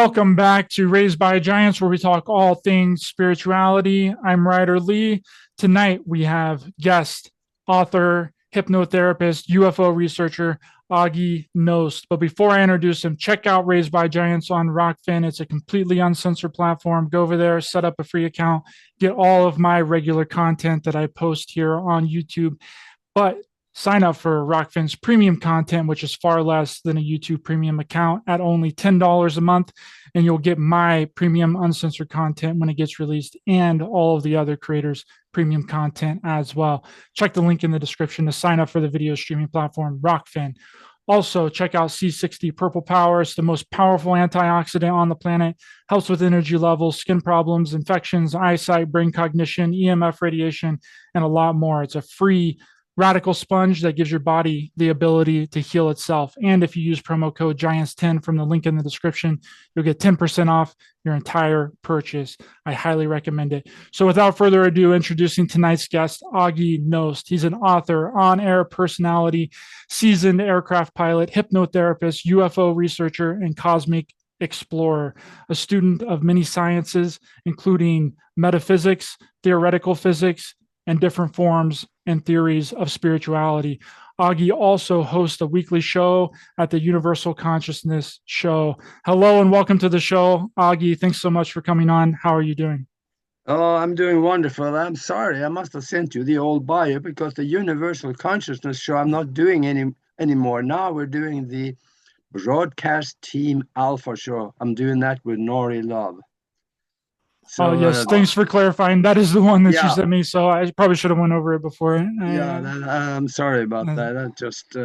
Welcome back to Raised by Giants, where we talk all things spirituality. I'm Ryder Lee. Tonight we have guest, author, hypnotherapist, UFO researcher, Aage Nost. But before I introduce him, check out Raised by Giants on Rokfin. It's a completely uncensored platform. Go over there, set up a free account, get all of my regular content that I post here on YouTube. But sign up for Rokfin's premium content, which is far less than a YouTube premium account at only $10 a month. And you'll get my premium uncensored content when it gets released and all of the other creators' premium content as well. Check the link in the description to sign up for the video streaming platform, Rokfin. Also, check out C60 Purple Power. It's the most powerful antioxidant on the planet. Helps with energy levels, skin problems, infections, eyesight, brain cognition, EMF radiation, and a lot more. It's a free radical sponge that gives your body the ability to heal itself. And if you use promo code GIANTS10 from the link in the description, you'll get 10% off your entire purchase. I highly recommend it. So without further ado, introducing tonight's guest, Aage Nost. He's an author, on-air personality, seasoned aircraft pilot, hypnotherapist, UFO researcher, and cosmic explorer, a student of many sciences, including metaphysics, theoretical physics, and different forms and theories of spirituality. Aage also hosts a weekly show at the Universal Consciousness Show. Hello and welcome to the show, Aage. Thanks so much for coming on. How are you doing? Oh, I'm doing wonderful. I'm sorry, I must have sent you the old bio because the Universal Consciousness Show I'm not doing anymore. Now we're doing the Broadcast Team Alpha Show. I'm doing that with Nori Love. So, yes, thanks for clarifying. That is the one that you sent me, so I probably should have went over it before. I'm sorry about that. That just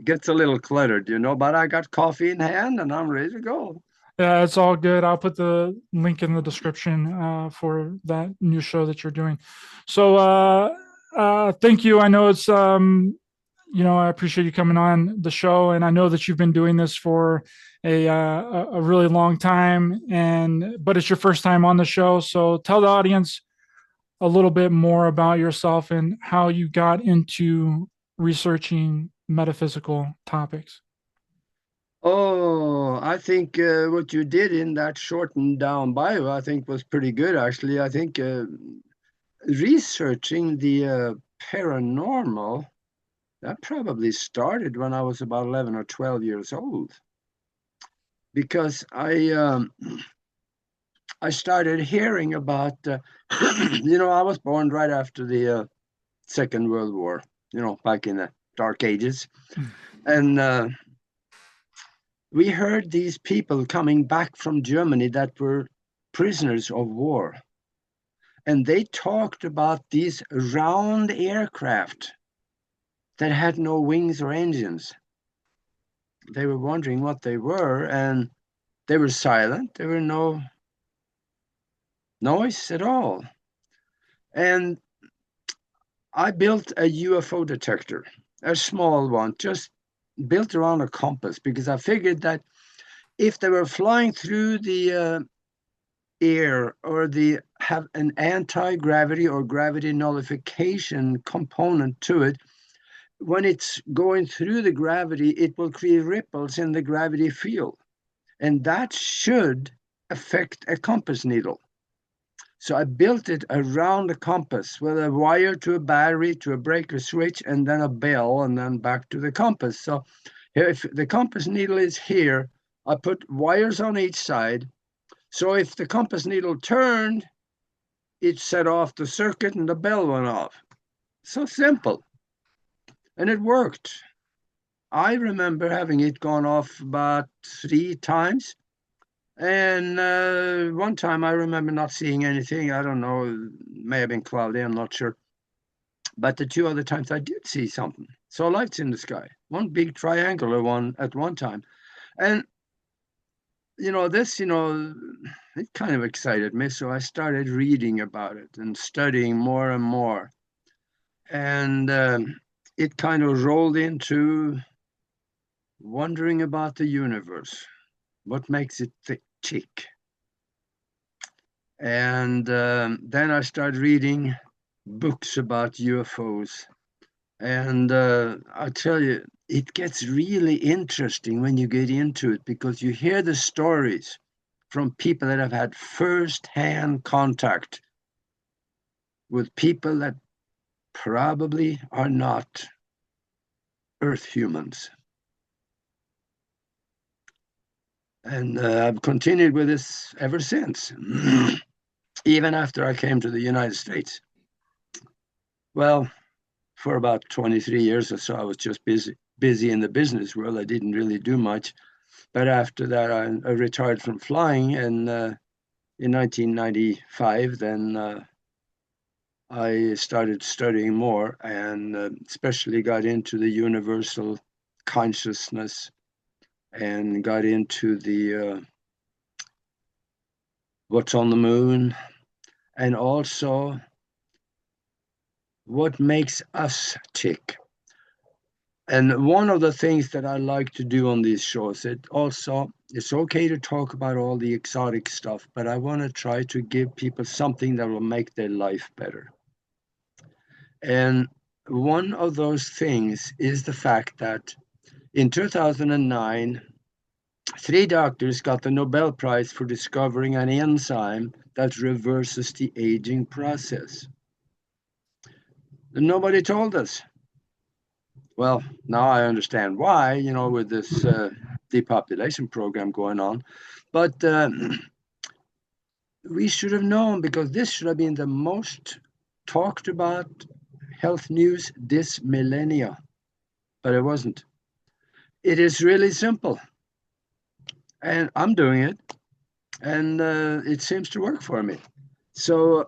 gets a little cluttered, but I got coffee in hand and I'm ready to go. Yeah, it's all good. I'll put the link in the description for that new show that you're doing. So thank you. I know it's, I appreciate you coming on the show, and I know that you've been doing this for a really long time, but it's your first time on the show. So tell the audience a little bit more about yourself and how you got into researching metaphysical topics. Oh, I think what you did in that shortened down bio, I think was pretty good, actually. I think researching the paranormal, that probably started when I was about 11 or 12 years old. Because I started hearing about, I was born right after the Second World War, back in the Dark Ages. And we heard these people coming back from Germany that were prisoners of war. And they talked about these round aircraft that had no wings or engines. They were wondering what they were, and they were silent. There were no noise at all. And I built a UFO detector, a small one, just built around a compass, because I figured that if they were flying through the air or have an anti-gravity or gravity nullification component to it, when it's going through the gravity, it will create ripples in the gravity field. And that should affect a compass needle. So I built it around the compass with a wire to a battery, to a breaker switch, and then a bell, and then back to the compass. So if the compass needle is here, I put wires on each side. So if the compass needle turned, it set off the circuit and the bell went off. So simple. And it worked. I remember having it gone off about 3 times. And one time I remember not seeing anything. I don't know, it may have been cloudy, I'm not sure. But the 2 other times I did see something. Saw lights in the sky. One big triangular one at one time. And, this, it kind of excited me. So I started reading about it and studying more and more. And it kind of rolled into wondering about the universe. What makes it tick? And then I started reading books about UFOs. And I tell you, it gets really interesting when you get into it, because you hear the stories from people that have had first-hand contact with people that probably are not Earth humans. And I've continued with this ever since, even after I came to the United States. Well, for about 23 years or so, I was just busy in the business world. I didn't really do much. But after that, I retired from flying, and in 1995, then I started studying more, and especially got into the universal consciousness, and got into the what's on the moon, and also what makes us tick. And one of the things that I like to do on these shows, it's okay to talk about all the exotic stuff, but I want to try to give people something that will make their life better. And one of those things is the fact that in 2009, 3 doctors got the Nobel Prize for discovering an enzyme that reverses the aging process. And nobody told us. Well, now I understand why, with this depopulation program going on. But we should have known, because this should have been the most talked about health news this millennia. But it wasn't. It is really simple. And I'm doing it. And it seems to work for me. So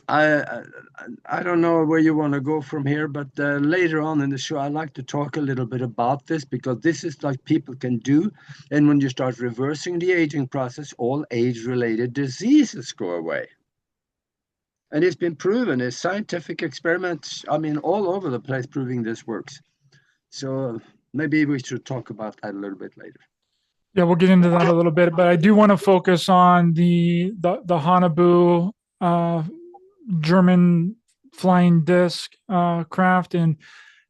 I don't know where you want to go from here, but later on in the show, I like to talk a little bit about this, because this is like people can do. And when you start reversing the aging process, all age-related diseases go away. And it's been proven. There's scientific experiments, all over the place proving this works. So maybe we should talk about that a little bit later. Yeah, we'll get into that a little bit, but I do want to focus on the Hanabu German flying disc craft, and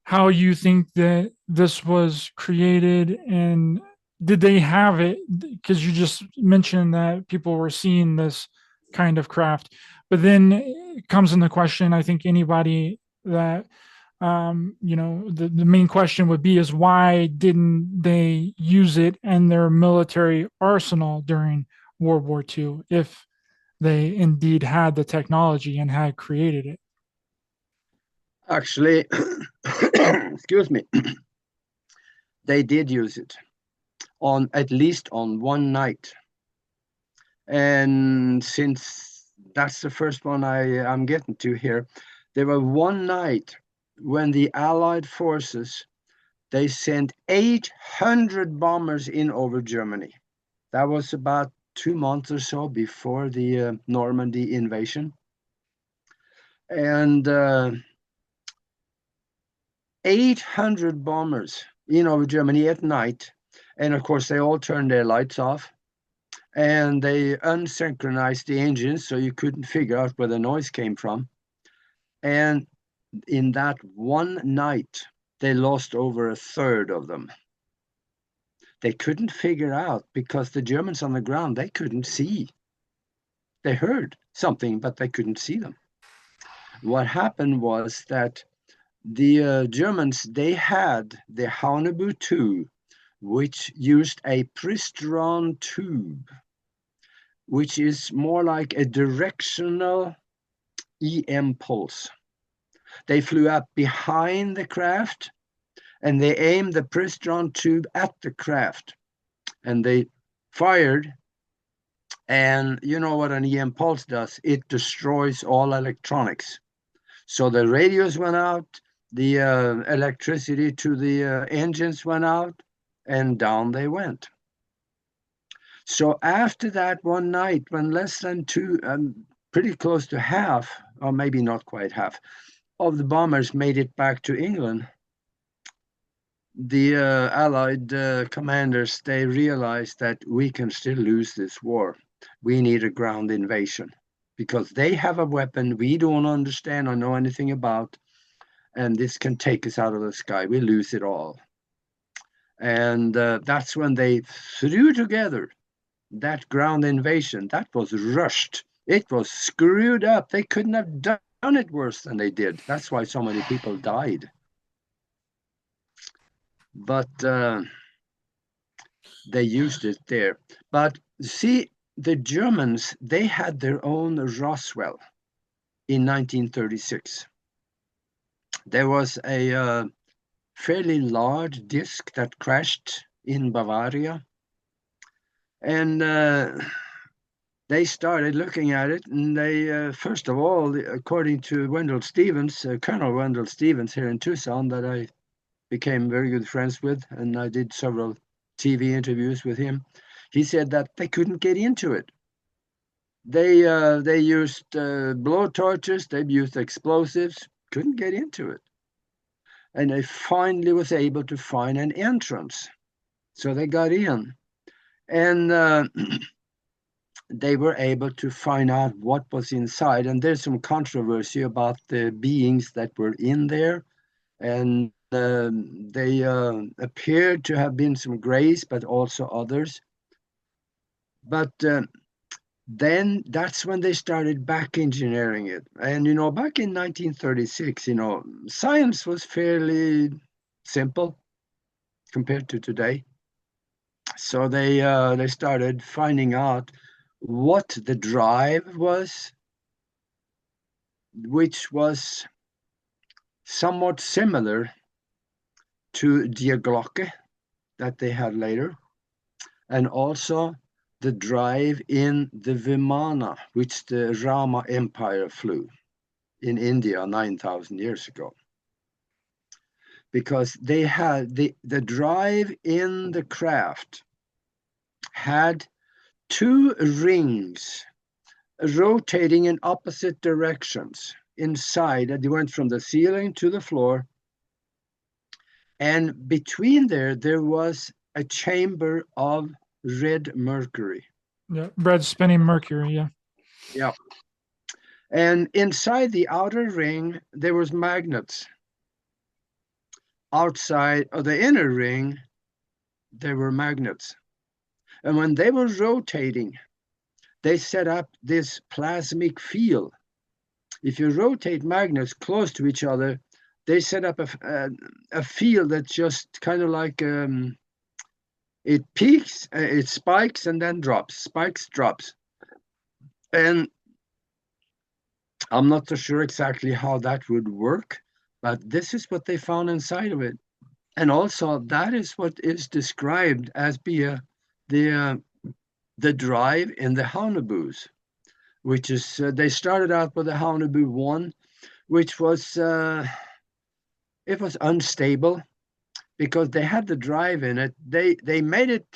how you think that this was created, and did they have it? Because you just mentioned that people were seeing this kind of craft, but then it comes in the question, I think anybody that the main question would be is, why didn't they use it in their military arsenal during World War II if they indeed had the technology and had created it? Actually, excuse me, they did use it at least on one night. And since that's the first one I'm getting to here, there was one night when the Allied forces, they sent 800 bombers in over Germany. That was about 2 months or so before the Normandy invasion. And 800 bombers in over Germany at night. And of course, they all turned their lights off. And they unsynchronized the engines, so you couldn't figure out where the noise came from. And in that one night, they lost over a third of them. They couldn't figure out, because the Germans on the ground, they couldn't see. They heard something, but they couldn't see them. What happened was that the Germans, they had the Haunebu 2, which used a Pristron tube, which is more like a directional EM pulse. They flew up behind the craft, and they aimed the Pristron tube at the craft, and they fired. And you know what an EM pulse does? It destroys all electronics. So the radios went out, the electricity to the engines went out, and down they went. So after that one night, when less than pretty close to half, or maybe not quite half, of the bombers made it back to England, the Allied commanders, they realized that we can still lose this war. We need a ground invasion, because they have a weapon we don't understand or know anything about, and this can take us out of the sky. We lose it all. And that's when they threw together that ground invasion, that was rushed. It was screwed up. They couldn't have done it worse than they did. That's why so many people died. But they used it there. But see, the Germans, they had their own Roswell in 1936. There was a fairly large disk that crashed in Bavaria. And they started looking at it, and they, first of all, according to Wendell Stevens, Colonel Wendell Stevens here in Tucson, that I became very good friends with, and I did several TV interviews with him, he said that they couldn't get into it. They used blow torches, they used explosives, couldn't get into it. And they finally was able to find an entrance. So they got in. And they were able to find out what was inside. And there's some controversy about the beings that were in there. And they appeared to have been some grays, but also others. But then that's when they started back engineering it. And, back in 1936, science was fairly simple compared to today. So they started finding out what the drive was, which was somewhat similar to Die Glocke that they had later, and also the drive in the Vimana, which the Rama Empire flew in India 9,000 years ago. Because they had the drive in the craft had two rings rotating in opposite directions inside. They went from the ceiling to the floor. And between there was a chamber of red mercury. Yeah, red spinning mercury, yeah. Yeah. And inside the outer ring, there was magnets. Outside of the inner ring, there were magnets. And when they were rotating, they set up this plasmic field. If you rotate magnets close to each other, they set up a field that's just kind of like it peaks, it spikes, and then drops, spikes, drops. And I'm not so sure exactly how that would work, but this is what they found inside of it. And also, that is what is described as being the drive in the Haunabus, which is, they started out with the Haunabu 1, which was, it was unstable because they had the drive in it. They made it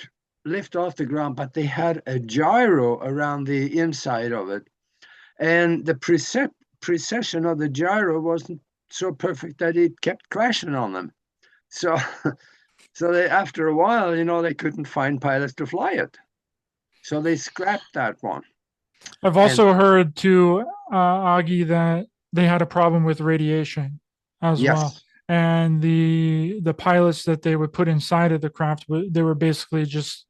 lift off the ground, but they had a gyro around the inside of it. And the precision of the gyro wasn't so perfect that it kept crashing on them. So they, after a while, they couldn't find pilots to fly it. So they scrapped that one. I've also heard too, Aage, that they had a problem with radiation as Yes. well. And the pilots that they would put inside of the craft, they were basically just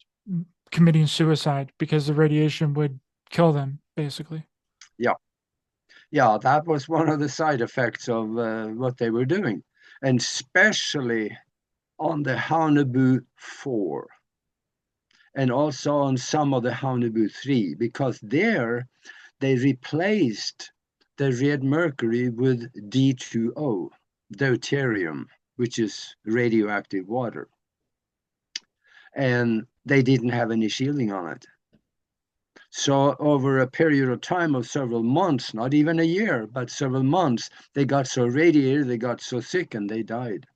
committing suicide because the radiation would kill them, basically. Yeah, that was one of the side effects of what they were doing, and especially on the Haunabu 4, and also on some of the Haunabu 3, because there they replaced the red mercury with D2O, deuterium, which is radioactive water. And they didn't have any shielding on it. So over a period of time of several months, not even a year, but several months, they got so radiated, they got so sick, and they died.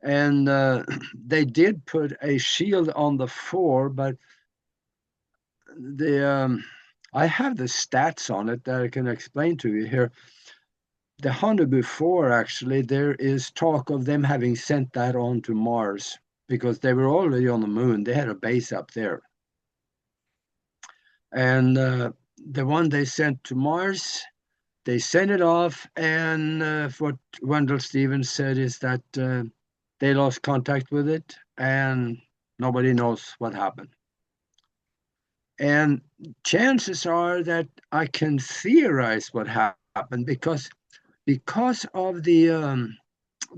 And they did put a shield on the 4, but I have the stats on it that I can explain to you here. The Haunabu 4, actually, there is talk of them having sent that on to Mars because they were already on the moon. They had a base up there. And the one they sent to Mars, they sent it off, and what Wendell Stevens said is that they lost contact with it, and nobody knows what happened. And chances are that I can theorize what happened because of the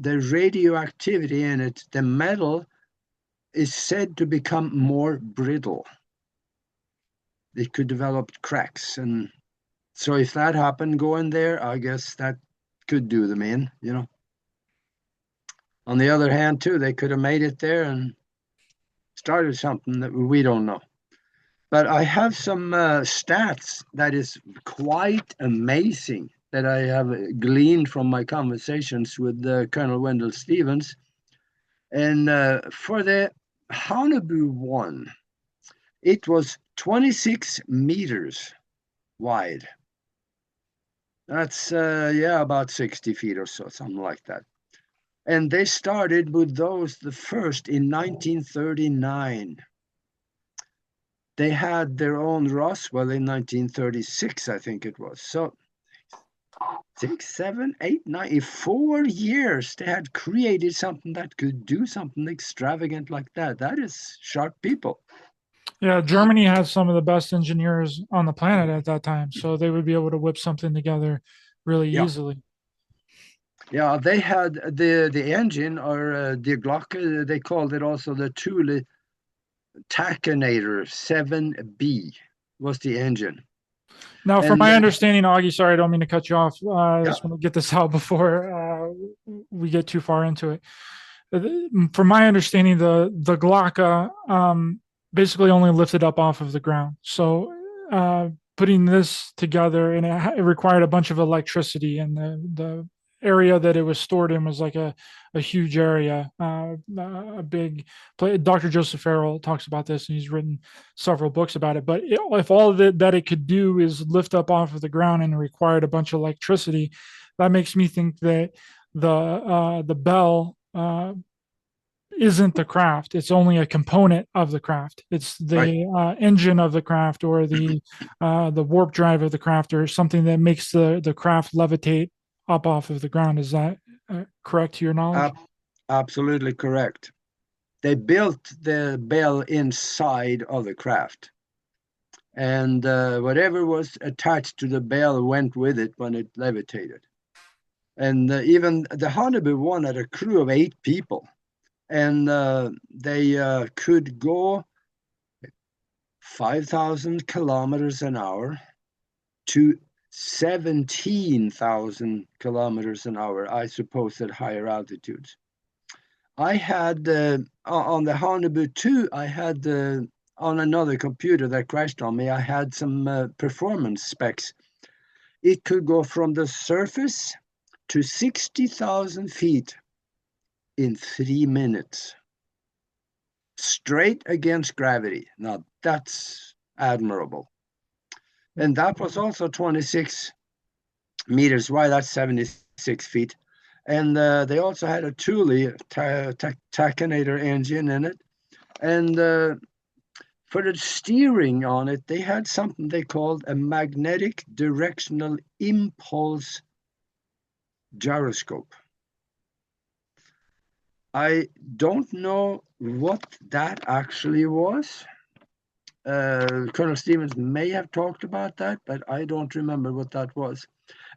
radioactivity in it, the metal is said to become more brittle. It could develop cracks, and so if that happened going there, I guess that could do them in, you know. On the other hand, too, they could have made it there and started something that we don't know. But I have some stats that is quite amazing that I have gleaned from my conversations with Colonel Wendell Stevens. And for the Haunebu 1, it was 26 meters wide. That's, about 60 feet or so, something like that. And they started with those, the first, in 1939. They had their own Roswell in 1936, I think it was. So 6, 7, 8, 9, in 4 years, they had created something that could do something extravagant like that. That is sharp people. Yeah, Germany has some of the best engineers on the planet at that time, so they would be able to whip something together really Yeah. easily. Yeah, they had the engine, or the Glocke, they called it also the Thule Tachinator 7B was the engine. Now, from And my understanding, Augie, sorry, I don't mean to cut you off. I yeah, just want to get this out before we get too far into it. From my understanding, the Glocke basically only lifted up off of the ground. So putting this together, and it required a bunch of electricity, and the area that it was stored in was like a huge area, a big place. Dr. Joseph Farrell talks about this, and he's written several books about it. But if all that it could do is lift up off of the ground and required a bunch of electricity, that makes me think that the bell isn't the craft. It's only a component of the craft. It's right. the engine of the craft, or the warp drive of the craft, or something that makes the craft levitate up off of the ground. Is that correct to your knowledge? Absolutely correct. They built the bell inside of the craft, and whatever was attached to the bell went with it when it levitated. And even the Haunebu 1 had a crew of 8 people, and they could go 5,000 kilometers an hour to 17,000 kilometers an hour, I suppose, at higher altitudes. I had on the Haunebu 2, I had on another computer that crashed on me, I had some performance specs. It could go from the surface to 60,000 feet in 3 minutes, straight against gravity. Now that's admirable. And that was also 26 meters wide, that's 76 feet. And they also had a Thule Tachinator engine in it. And for the steering on it, they had something they called a magnetic directional impulse gyroscope. I don't know what that actually was. Colonel Stevens may have talked about that, but I don't remember what that was.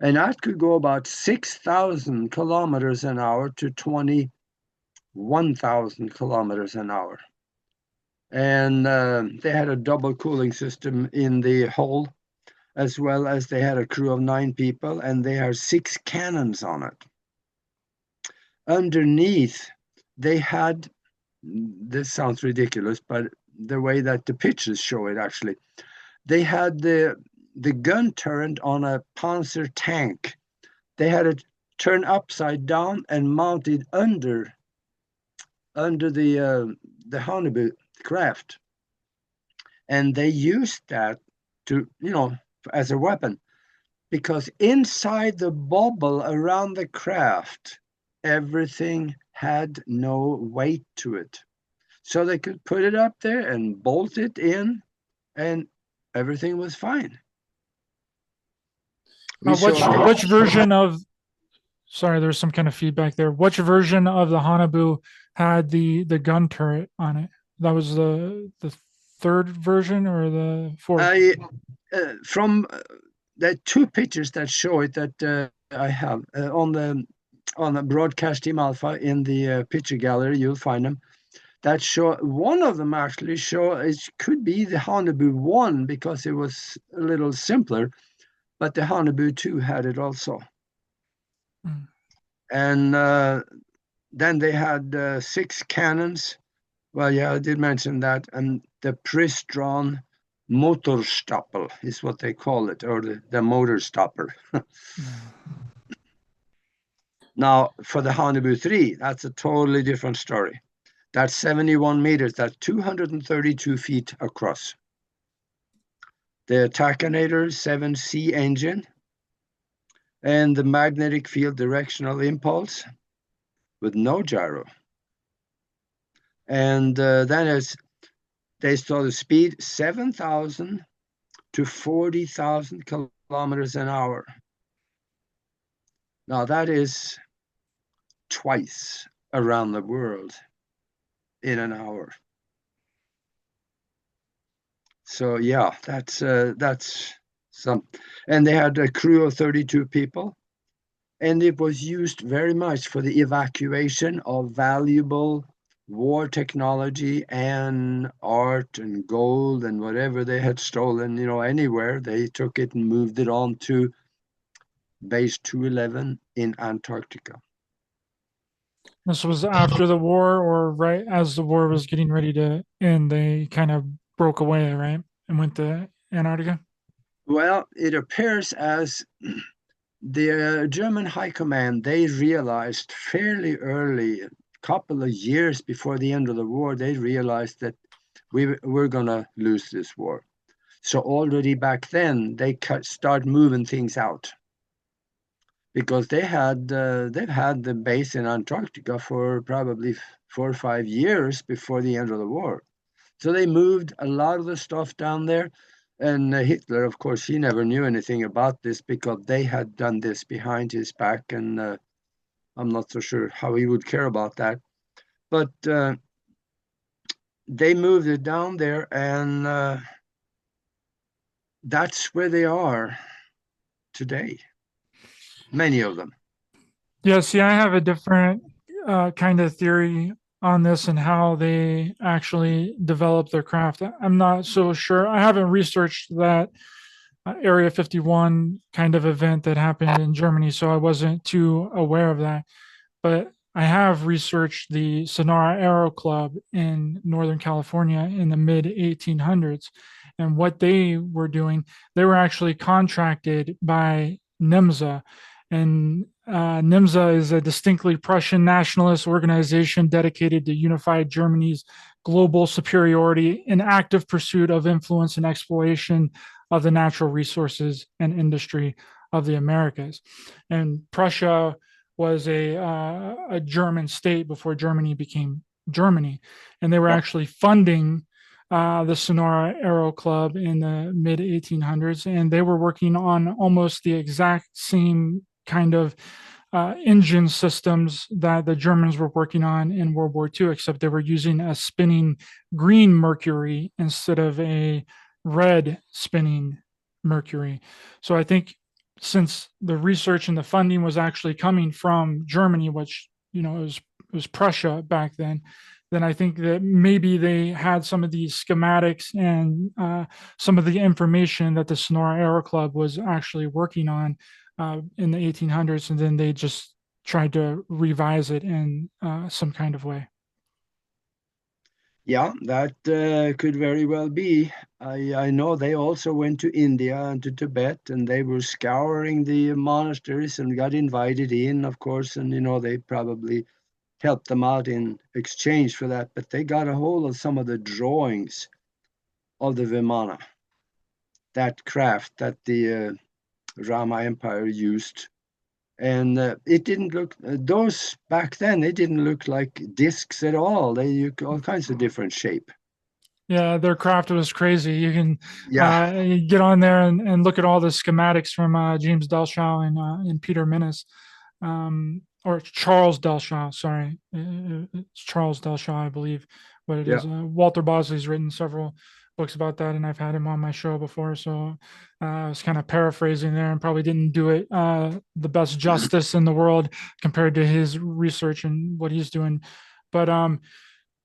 And that could go about 6,000 kilometers an hour to 21,000 kilometers an hour. And they had a double cooling system in the hull, as well as they had a crew of 9 people, and they had 6 cannons on it. Underneath, they had, this sounds ridiculous, but the way that the pictures show it, actually, they had the gun turret on a Panzer tank. They had it turned upside down and mounted under the Haunebu craft, and they used that to, as a weapon, because inside the bubble around the craft, everything had no weight to it. So they could put it up there and bolt it in, and everything was fine. Which version of, sorry, there's some kind of feedback there. Which version of the Haunebu had the gun turret on it? That was the third version or the fourth? From the two pictures that show it that I have on the broadcast team alpha in the picture gallery, you'll find them. That show one of them actually show it could be the Haunebu 1 because it was a little simpler, but the Haunebu 2 had it also. Mm. And then they had 6 cannons. Well, yeah, I did mention that. And the Pristron Motorstapel is what they call it, or the motor stopper. Now, for the Haunebu 3, that's a totally different story. That's 71 meters, that's 232 feet across. The Tachinator 7C engine and the magnetic field directional impulse with no gyro. And then they saw the speed 7,000 to 40,000 kilometers an hour. Now that is twice around the world in an hour. So yeah, that's some. And they had a crew of 32 people, and it was used very much for the evacuation of valuable war technology and art and gold and whatever they had stolen, anywhere. They took it and moved it on to base 211 in Antarctica. This was after the war, or right as the war was getting ready to end, they kind of broke away, right? And went to Antarctica. Well, it appears as the German High Command, they realized fairly early, a couple of years before the end of the war, they realized that we're going to lose this war. So already back then, they start moving things out because they've had the base in Antarctica for probably 4 or 5 years before the end of the war. So they moved a lot of the stuff down there. And Hitler, of course, he never knew anything about this because they had done this behind his back. And I'm not so sure how he would care about that. But they moved it down there, and that's where they are today. Many of them. Yeah, see, I have a different kind of theory on this and how they actually develop their craft. I'm not so sure. I haven't researched that Area 51 kind of event that happened in Germany, so I wasn't too aware of that. But I have researched the Sonora Aero Club in Northern California in the mid 1800s. And what they were doing, they were actually contracted by NIMSA. And NIMSA is a distinctly Prussian nationalist organization dedicated to unified Germany's global superiority in active pursuit of influence and exploration of the natural resources and industry of the Americas. And Prussia was a German state before Germany became Germany, and they were Yeah. actually funding the Sonora Aero Club in the mid 1800s, and they were working on almost the exact same kind of engine systems that the Germans were working on in World War II, except they were using a spinning green mercury instead of a red spinning mercury. So I think since the research and the funding was actually coming from Germany, which was Prussia back then I think that maybe they had some of these schematics and some of the information that the Sonora Aero Club was actually working on in the 1800s, and then they just tried to revise it in some kind of way. Yeah, that could very well be. I know they also went to India and to Tibet, and they were scouring the monasteries and got invited in, of course, and they probably helped them out in exchange for that. But they got a hold of some of the drawings of the Vimana, that craft that the Rama Empire used. And it didn't look, those back then, they didn't look like discs at all. They all kinds of different shape. Yeah, their craft was crazy. You can Yeah, you get on there and look at all the schematics from James Delshaw and Peter Minnis, or Charles Delshaw. Sorry, it's Charles Delshaw, I believe. What it yeah. is. Walter Bosley's written several books about that, and I've had him on my show before. So I was kind of paraphrasing there and probably didn't do it the best justice in the world compared to his research and what he's doing. But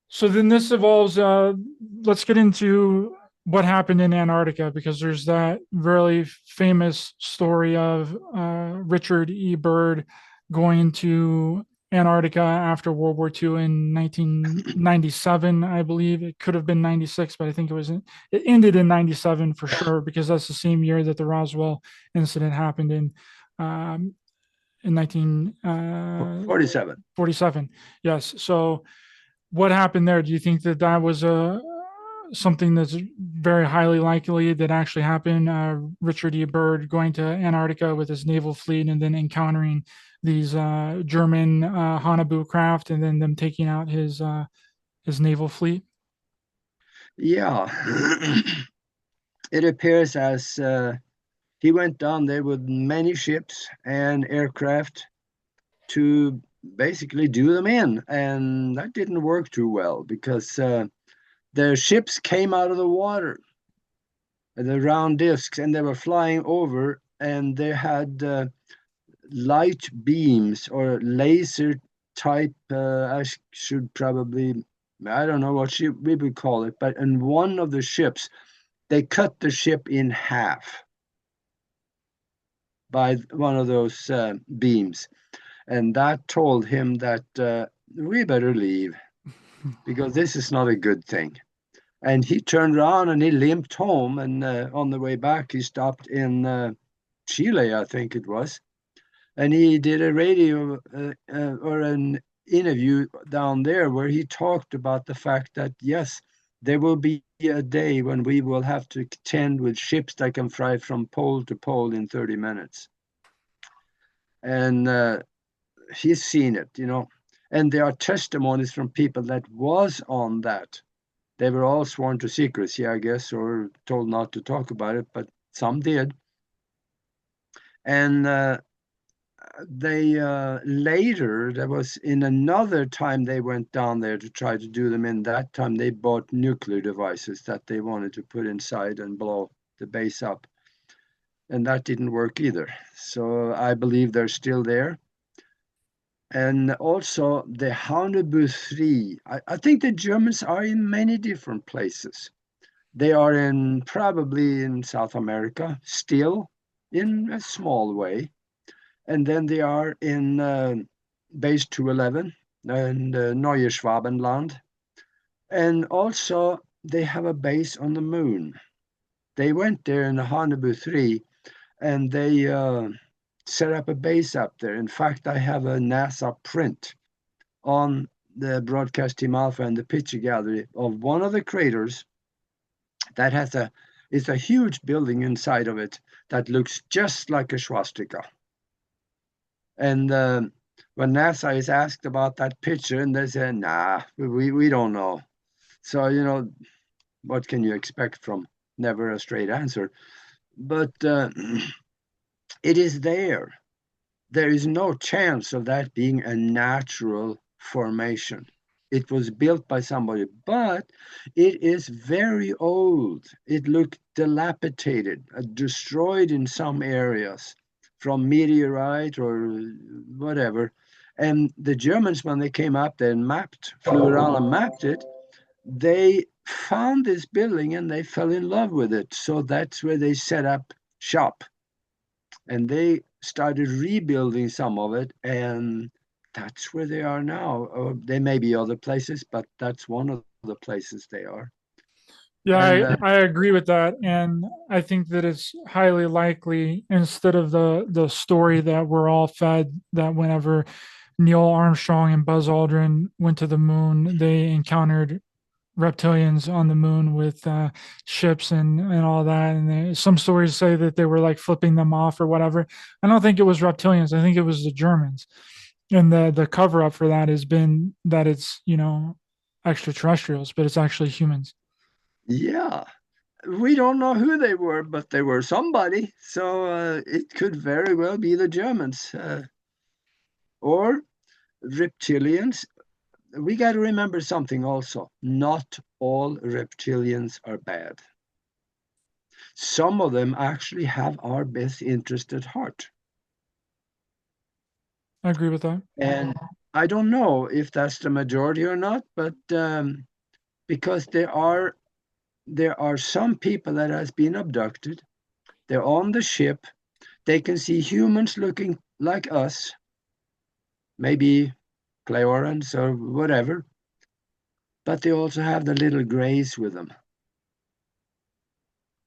so then this evolves. Let's get into what happened in Antarctica, because there's that really famous story of Richard E. Byrd going to Antarctica after World War II in 1997, I believe. It could have been 96, but I think it ended in 97 for sure, because that's the same year that the Roswell incident happened in 47. 1947. Yes. So what happened there? Do you think that that was something that's very highly likely that actually happened? Richard E. Byrd going to Antarctica with his naval fleet and then encountering these German Hanabu craft, and then them taking out his naval fleet. Yeah, it appears as he went down there with many ships and aircraft to basically do them in, and that didn't work too well because the ships came out of the water, the round discs, and they were flying over, and they had light beams or laser type. I should probably, I don't know what we would call it, but in one of the ships, they cut the ship in half by one of those beams. And that told him that we better leave because this is not a good thing. And he turned around and he limped home. And on the way back, he stopped in Chile, I think it was. And he did a radio or an interview down there where he talked about the fact that, yes, there will be a day when we will have to contend with ships that can fly from pole to pole in 30 minutes. And he's seen it, you know. And there are testimonies from people that was on that. They were all sworn to secrecy, I guess, or told not to talk about it, but some did. And they later, there was in another time they went down there to try to do them in. That time they bought nuclear devices that they wanted to put inside and blow the base up. And that didn't work either. So I believe they're still there. And also the Haunebu 3. I think the Germans are in many different places. They are probably in South America, still in a small way. And then they are in base 211 and Neue Schwabenland. And also they have a base on the moon. They went there in the Haunebu 3 and they set up a base up there. In fact, I have a NASA print on the broadcast team Alpha and the picture gallery of one of the craters that is a huge building inside of it that looks just like a swastika. And when NASA is asked about that picture, and they say, nah, we don't know. So, you know, what can you expect from never a straight answer? But it is there. There is no chance of that being a natural formation. It was built by somebody, but it is very old. It looked dilapidated, destroyed in some areas from meteorite or whatever. And the Germans, when they came up there and flew around and mapped it, they found this building and they fell in love with it. So that's where they set up shop. And they started rebuilding some of it, and that's where they are now. There may be other places, but that's one of the places they are. Yeah, And I agree with that, and I think that it's highly likely, instead of the story that we're all fed, that whenever Neil Armstrong and Buzz Aldrin went to the moon, they encountered reptilians on the moon with ships and all that. And some stories say that they were like flipping them off or whatever. I don't think it was reptilians. I think it was the Germans. And the cover up for that has been that it's, you know, extraterrestrials, but it's actually humans. yeah, we don't know who they were, but they were somebody. So it could very well be the Germans or reptilians. we got to remember something also. Not all reptilians are bad. Some of them actually have our best interest at heart. I agree with that. And I don't know if that's the majority or not, but because there are some people that has been abducted. They're on the ship. They can see humans looking like us, maybe Cleorans or whatever, but they also have the little grays with them.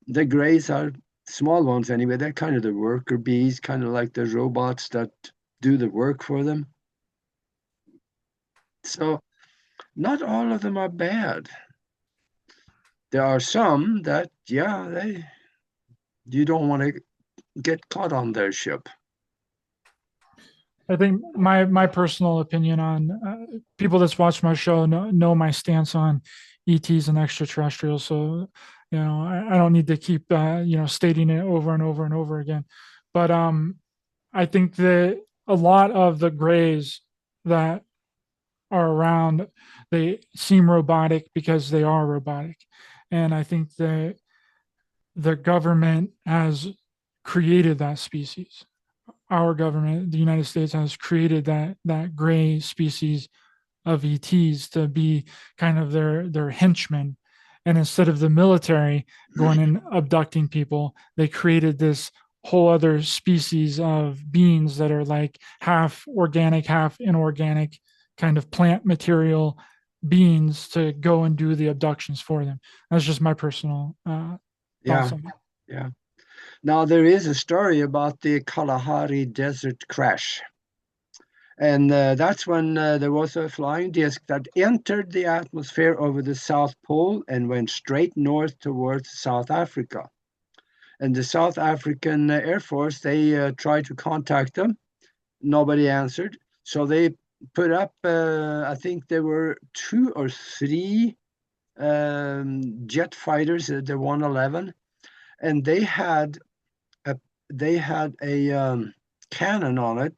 The grays are small ones anyway. They're kind of the worker bees, kind of like the robots that do the work for them. So not all of them are bad. There are some that, yeah, you don't want to get caught on their ship. I think my personal opinion on people that's watched my show know my stance on ETs and extraterrestrials. So, I don't need to keep stating it over and over and over again. But I think that a lot of the grays that are around, they seem robotic because they are robotic, and I think that the government has created that species. Our government, the United States, has created that gray species of ETs to be kind of their henchmen. And instead of the military going and abducting people, they created this whole other species of beings that are like half organic, half inorganic, kind of plant material beings to go and do the abductions for them. That's just my personal thoughts Yeah, on it. yeah. Now, there is a story about the Kalahari Desert crash. And that's when there was a flying disc that entered the atmosphere over the South Pole and went straight north towards South Africa. And the South African Air Force, they tried to contact them. Nobody answered. So they put up, I think there were 2 or 3 jet fighters, the 111, and a, they had a cannon on it,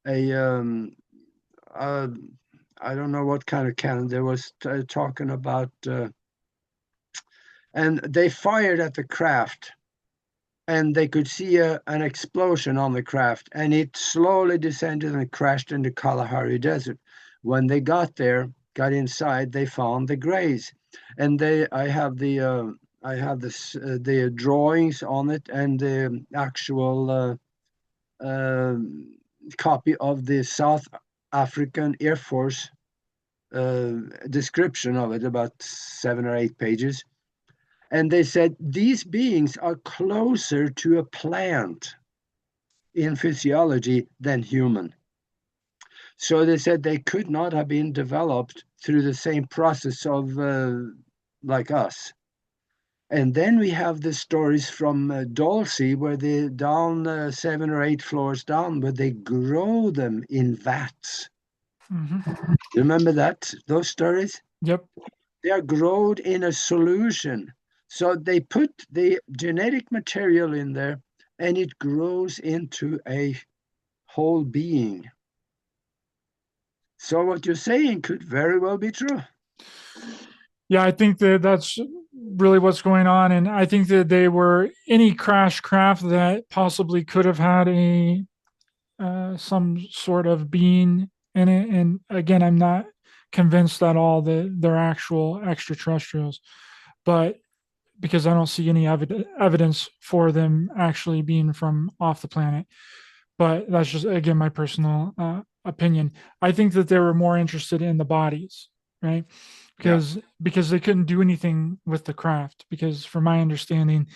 a uh, I don't know what kind of cannon they was talking about, and they fired at the craft, and they could see an explosion on the craft, and it slowly descended and crashed in the Kalahari Desert. When they got inside, they found the grays, and I have the drawings on it and the actual uh, copy of the South African Air Force uh, description of it, about 7 or 8 pages. And they said these beings are closer to a plant in physiology than human. So they said they could not have been developed through the same process of like us. And then we have the stories from Odysee, where they down 7 or 8 floors down, where they grow them in vats. Mm-hmm. You remember those stories? Yep. They are grown in a solution. So they put the genetic material in there and it grows into a whole being. So what you're saying could very well be true. Yeah, I think that that's really what's going on, and I think that they were any crash craft that possibly could have had a some sort of being in it. And again, I'm not convinced at all that they're actual extraterrestrials, but because I don't see any evidence for them actually being from off the planet. But that's just again my personal opinion. I think that they were more interested in the bodies, right? Yeah. Because they couldn't do anything with the craft. Because from my understanding,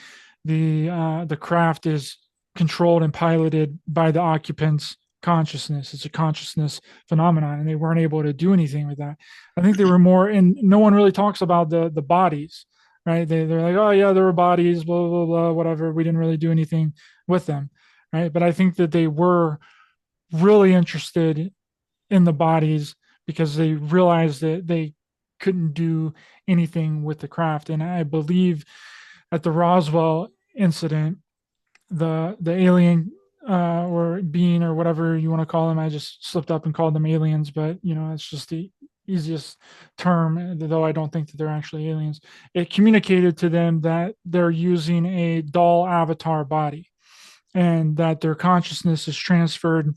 the craft is controlled and piloted by the occupants' consciousness. It's a consciousness phenomenon, and they weren't able to do anything with that. I think they were more, and no one really talks about the bodies, right? They're like, oh yeah, there were bodies, blah blah blah, whatever. We didn't really do anything with them, right? But I think that they were really interested in the bodies because they realized that they couldn't do anything with the craft. And I believe at the Roswell incident, the alien or being or whatever you want to call them, I just slipped up and called them aliens, but it's just the easiest term, though I don't think that they're actually aliens. It communicated to them that they're using a doll avatar body and that their consciousness is transferred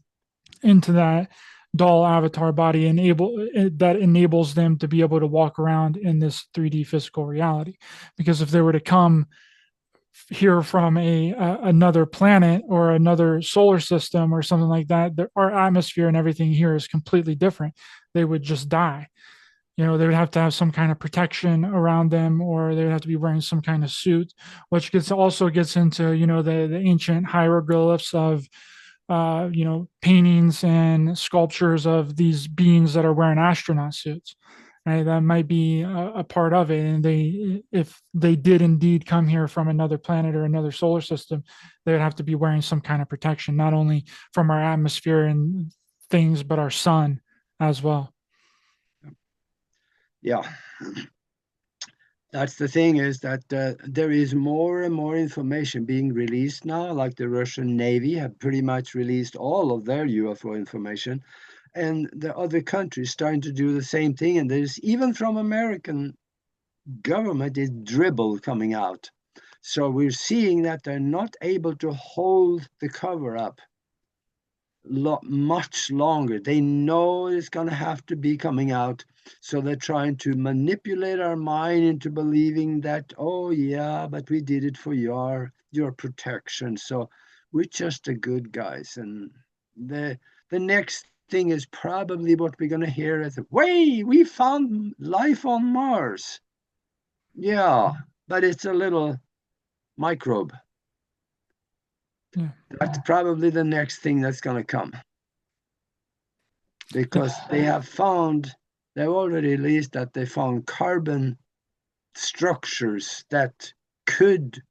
into that doll avatar body that enables them to be able to walk around in this 3D physical reality. Because if they were to come here from another planet or another solar system or something like that, our atmosphere and everything here is completely different. They would just die. They would have to have some kind of protection around them, or they would have to be wearing some kind of suit, which also gets into the ancient hieroglyphs of paintings and sculptures of these beings that are wearing astronaut suits. Right, that might be a part of it. And if they did indeed come here from another planet or another solar system, they would have to be wearing some kind of protection, not only from our atmosphere and things, but our sun as well. Yeah. That's the thing, is that there is more and more information being released now, like the Russian Navy have pretty much released all of their UFO information, and the other countries starting to do the same thing. And there's even from American government is dribble coming out. So we're seeing that they're not able to hold the cover up much longer. They know it's going to have to be coming out. So they're trying to manipulate our mind into believing that, oh yeah, but we did it for your protection. So we're just the good guys. And the next thing is probably what we're going to hear is, way, we found life on Mars. Yeah, but it's a little microbe. Yeah. That's probably the next thing that's going to come. Because they've already released that they found carbon structures that could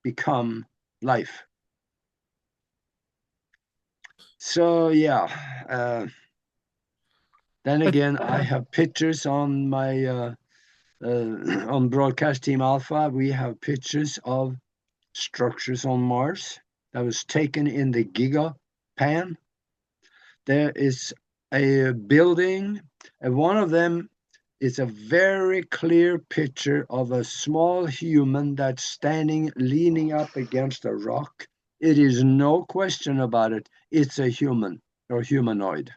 become life. So yeah, then again, I have pictures on my on Broadcast Team Alpha. We have pictures of structures on Mars that was taken in the Giga Pan. There is a building, and one of them is a very clear picture of a small human that's standing, leaning up against a rock. It is no question about it. It's a human or humanoid.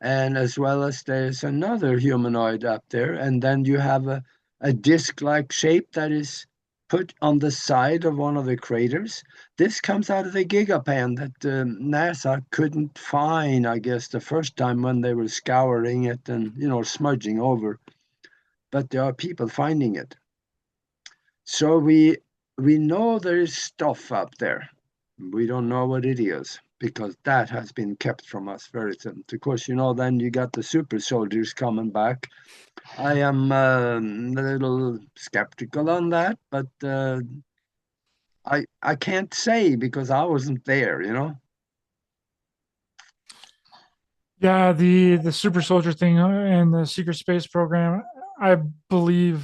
And as well as there's another humanoid up there, and then you have a disc-like shape that is put on the side of one of the craters. This comes out of the Gigapan that NASA couldn't find, I guess, the first time when they were scouring it and, smudging over. But there are people finding it. So we know there is stuff up there. We don't know what it is, because that has been kept from us very soon. Of course, then you got the super soldiers coming back. I am a little skeptical on that, but I can't say because I wasn't there, Yeah, the super soldier thing and the secret space program, I believe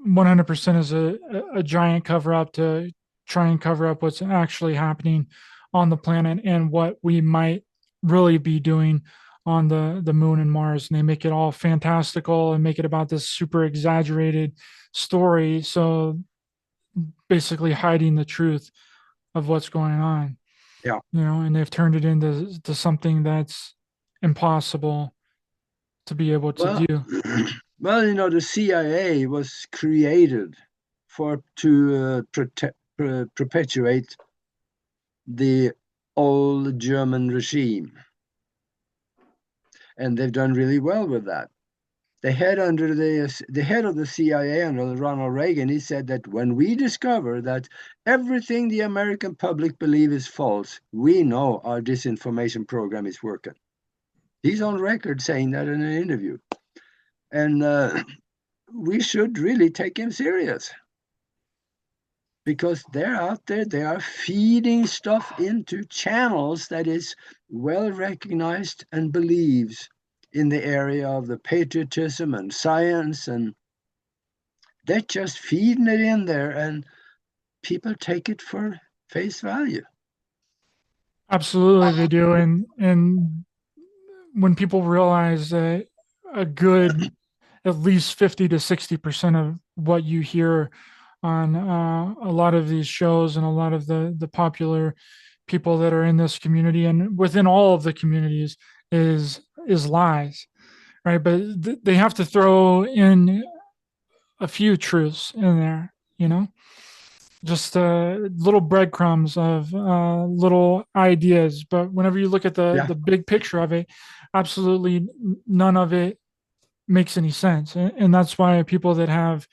100% is a giant cover up to try and cover up what's actually happening on the planet and what we might really be doing on the moon and Mars. And they make it all fantastical and make it about this super exaggerated story. So basically hiding the truth of what's going on. Yeah. And they've turned it into something that's impossible to be able to do. Well, the CIA was created to perpetuate the old German regime. And they've done really well with that. The head of the CIA under Ronald Reagan, he said that when we discover that everything the American public believe is false, we know our disinformation program is working. He's on record saying that in an interview. And we should really take him serious, because they're out there, they are feeding stuff into channels that is well recognized and believes in the area of the patriotism and science, and they're just feeding it in there, and people take it for face value. Absolutely, they do. And when people realize that a good at least 50 to 60% of what you hear on a lot of these shows and a lot of the popular people that are in this community and within all of the communities is lies, right? But they have to throw in a few truths in there, you know, just little breadcrumbs of little ideas. But whenever you look at Yeah. the big picture of it, absolutely none of it makes any sense. And that's why people that have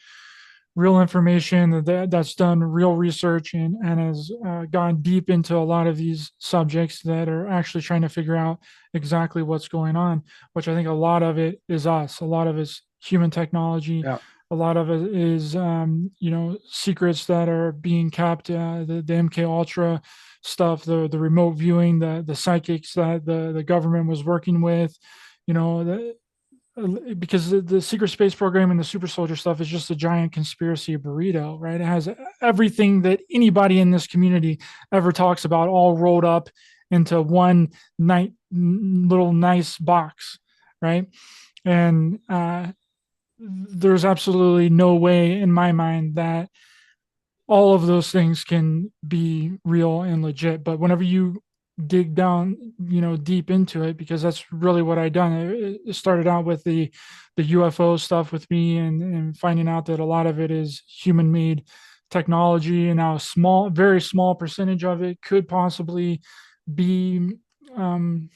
real information that's done real research and has gone deep into a lot of these subjects that are actually trying to figure out exactly what's going on, which I think a lot of it is us, a lot of it's human technology, Yeah. a lot of it is secrets that are being kept, the MK Ultra stuff, the remote viewing, the psychics that the government was working with, you know, because the secret space program and the super soldier stuff is just a giant conspiracy burrito, right? It has everything that anybody in this community ever talks about all rolled up into one little nice box, right? And there's absolutely no way in my mind that all of those things can be real and legit. But whenever you dig down, deep into it, because that's really what I done. It started out with the UFO stuff with me and finding out that a lot of it is human made technology, and now a very small percentage of it could possibly be um,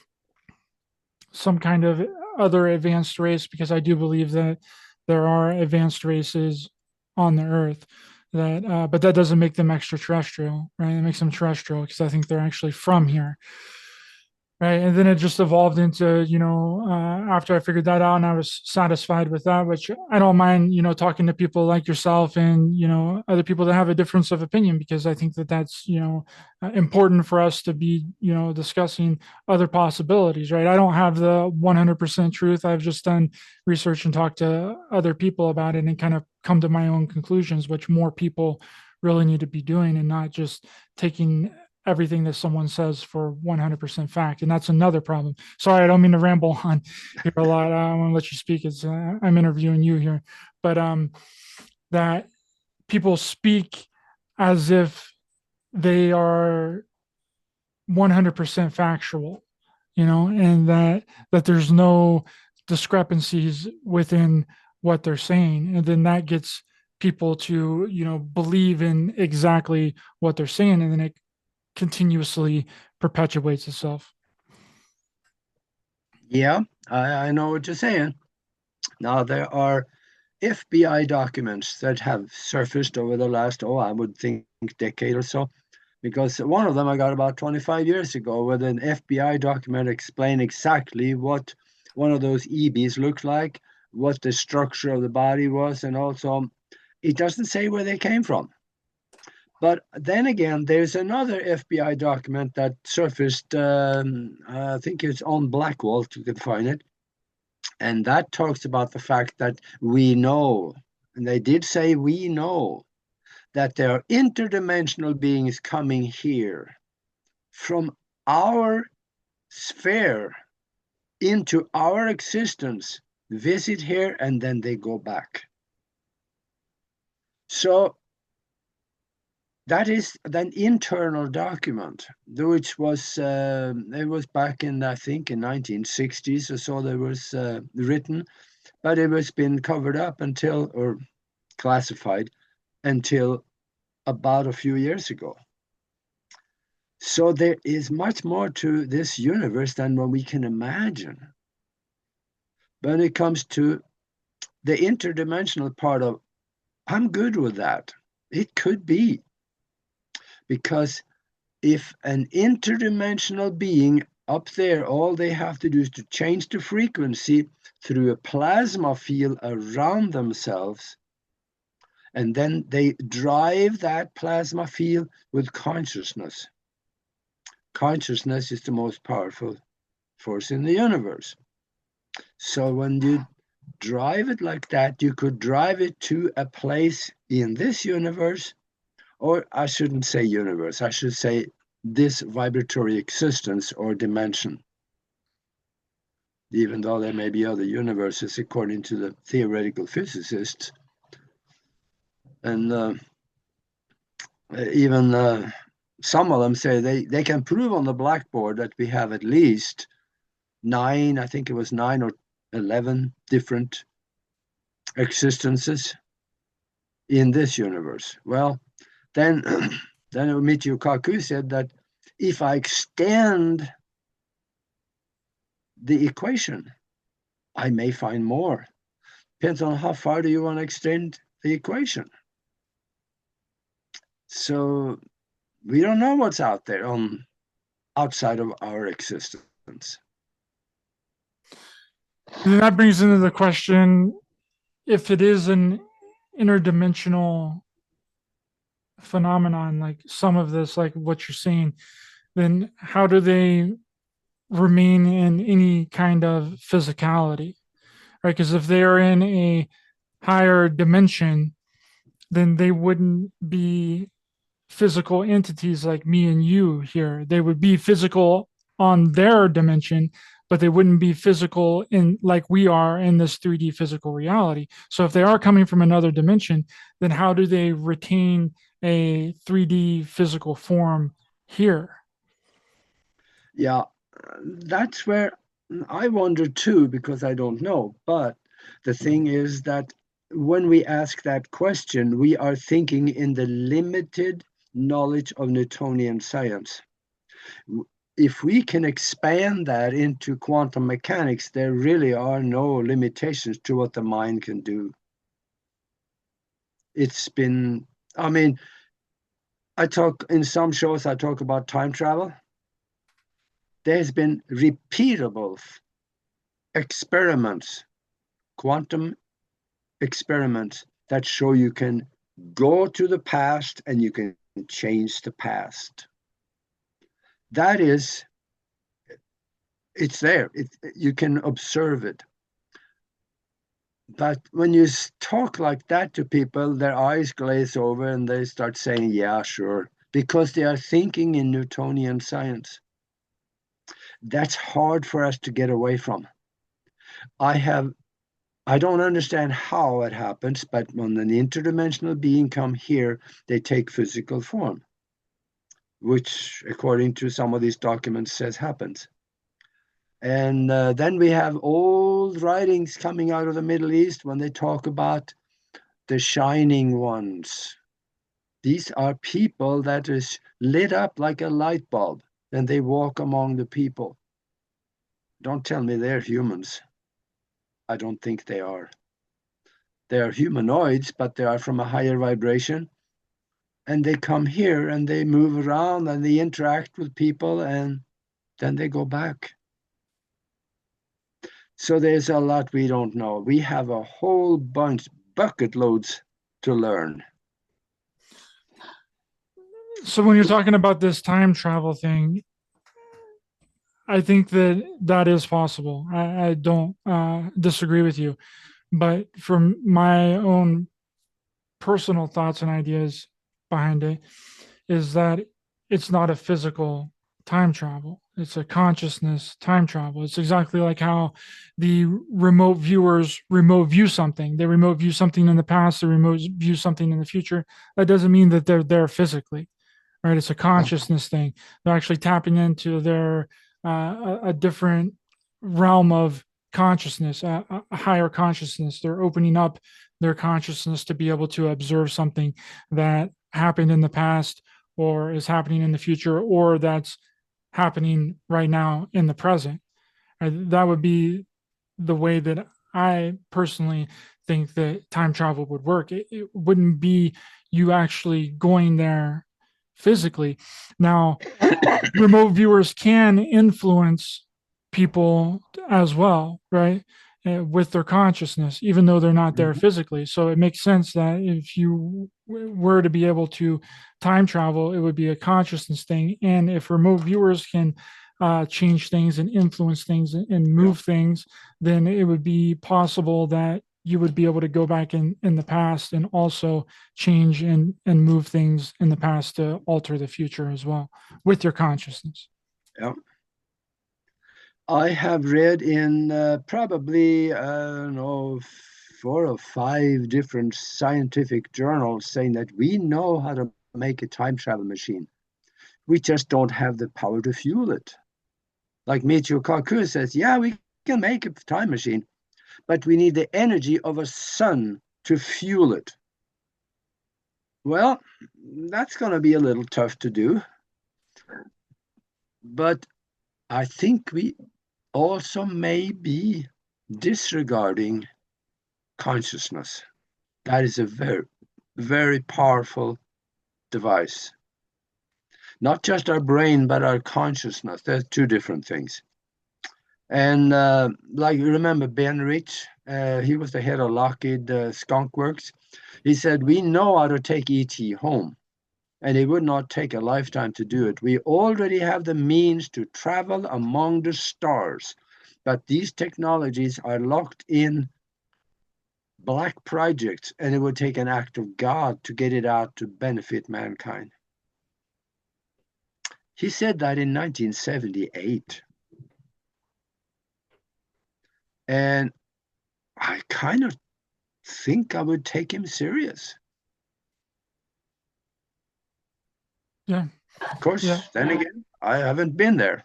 some kind of other advanced race, because I do believe that there are advanced races on the earth that but that doesn't make them extraterrestrial, right? It makes them terrestrial because I think they're actually from here, right? And then it just evolved into, after I figured that out and I was satisfied with that, which I don't mind, talking to people like yourself and, other people that have a difference of opinion, because I think that that's, important for us to be, discussing other possibilities, right? I don't have the 100% truth. I've just done research and talked to other people about it and kind of come to my own conclusions, which more people really need to be doing and not just taking everything that someone says for 100% fact. And that's another problem. Sorry, I don't mean to ramble on here a lot. I want to let you speak. I'm interviewing you here, but that people speak as if they are 100% factual, and that there's no discrepancies within what they're saying. And then that gets people to, believe in exactly what they're saying. And then it continuously perpetuates itself. Yeah, I know what you're saying. Now, there are FBI documents that have surfaced over the last, I would think, decade or so, because one of them I got about 25 years ago with an FBI document explaining exactly what one of those EBs looked like, what the structure of the body was, and also it doesn't say where they came from. But then again, there's another FBI document that surfaced, I think it's on Blackwall, you can find it, and that talks about the fact that we know, and they did say we know, that there are interdimensional beings coming here from our sphere into our existence, visit here, and then they go back. So that is an internal document, which was it was back in, I think, in 1960s or so. There was written, but it was been covered up until, or classified until about a few years ago. So there is much more to this universe than what we can imagine. When it comes to the interdimensional part of, I'm good with that. It could be. Because if an interdimensional being up there, all they have to do is to change the frequency through a plasma field around themselves, and then they drive that plasma field with consciousness. Consciousness is the most powerful force in the universe. So when you drive it like that, you could drive it to a place in this universe, or I shouldn't say universe, I should say this vibratory existence or dimension. even though there may be other universes according to the theoretical physicists. And even some of them say they can prove on the blackboard that we have at least 9, I think it was 9 or 11 different existences in this universe. Well, then Michio Kaku said that if I extend the equation, I may find more. Depends on how far do you want to extend the equation. So we don't know what's out there outside of our existence. And that brings into the question, if it is an interdimensional phenomenon, like some of this, like what you're saying, then how do they remain in any kind of physicality, right? Because if they are in a higher dimension, then they wouldn't be physical entities like me and you here. They would be physical on their dimension, but they wouldn't be physical in like we are in this 3D physical reality. So if they are coming from another dimension, then how do they retain a 3D physical form here? Yeah, that's where I wonder too, because I don't know. But the thing is that when we ask that question, we are thinking in the limited knowledge of Newtonian science. If we can expand that into quantum mechanics, there really are no limitations to what the mind can do. It's been, I mean, I talk in some shows, I talk about time travel. There's been repeatable experiments, quantum experiments that show you can go to the past and you can change the past. That is, it's there. You can observe it. But when you talk like that to people, their eyes glaze over and they start saying, yeah, sure, because they are thinking in Newtonian science. That's hard for us to get away from. I don't understand how it happens, but when an interdimensional being come here, they take physical form, which according to some of these documents says happens. And then we have old writings coming out of the Middle East when they talk about the shining ones. These are people that is lit up like a light bulb and they walk among the people. Don't tell me they're humans. I don't think they are. They are humanoids, but they are from a higher vibration. And they come here and they move around and they interact with people and then they go back. So there's a lot we don't know. We have a whole bunch, bucket loads to learn. So when you're talking about this time travel thing, I think that that is possible. I don't disagree with you, but from my own personal thoughts and ideas behind it is that it's not a physical time travel. It's a consciousness time travel. It's exactly like how the remote viewers remote view something. They remote view something in the past, they remote view something in the future. That doesn't mean that they're there physically, right? It's a consciousness thing. They're actually tapping into their a different realm of consciousness, a higher consciousness. They're opening up their consciousness to be able to observe something that happened in the past or is happening in the future or that's happening right now in the present. That would be the way that I personally think that time travel would work. It wouldn't be you actually going there physically. Now, remote viewers can influence people as well, right? With their consciousness, even though they're not there physically. So it makes sense that if you were to be able to time travel, it would be a consciousness thing. And if remote viewers can change things and influence things and move things, then it would be possible that you would be able to go back in the past and also change and move things in the past to alter the future as well with your consciousness. Yeah. I have read in probably, I don't know, 4 or 5 different scientific journals saying that we know how to make a time travel machine. We just don't have the power to fuel it. Like Michio Kaku says, yeah, we can make a time machine, but we need the energy of a sun to fuel it. Well, that's going to be a little tough to do, but I think we also may be disregarding consciousness. That is a very, very powerful device. Not just our brain, but our consciousness. They're two different things. And like you remember Ben Rich, he was the head of Lockheed Skunk Works. He said, we know how to take ET home, and it would not take a lifetime to do it. We already have the means to travel among the stars, but these technologies are locked in black projects, and it would take an act of God to get it out to benefit mankind. He said that in 1978. And I kind of think I would take him serious. Yeah. Of course, Yeah. then again, I haven't been there.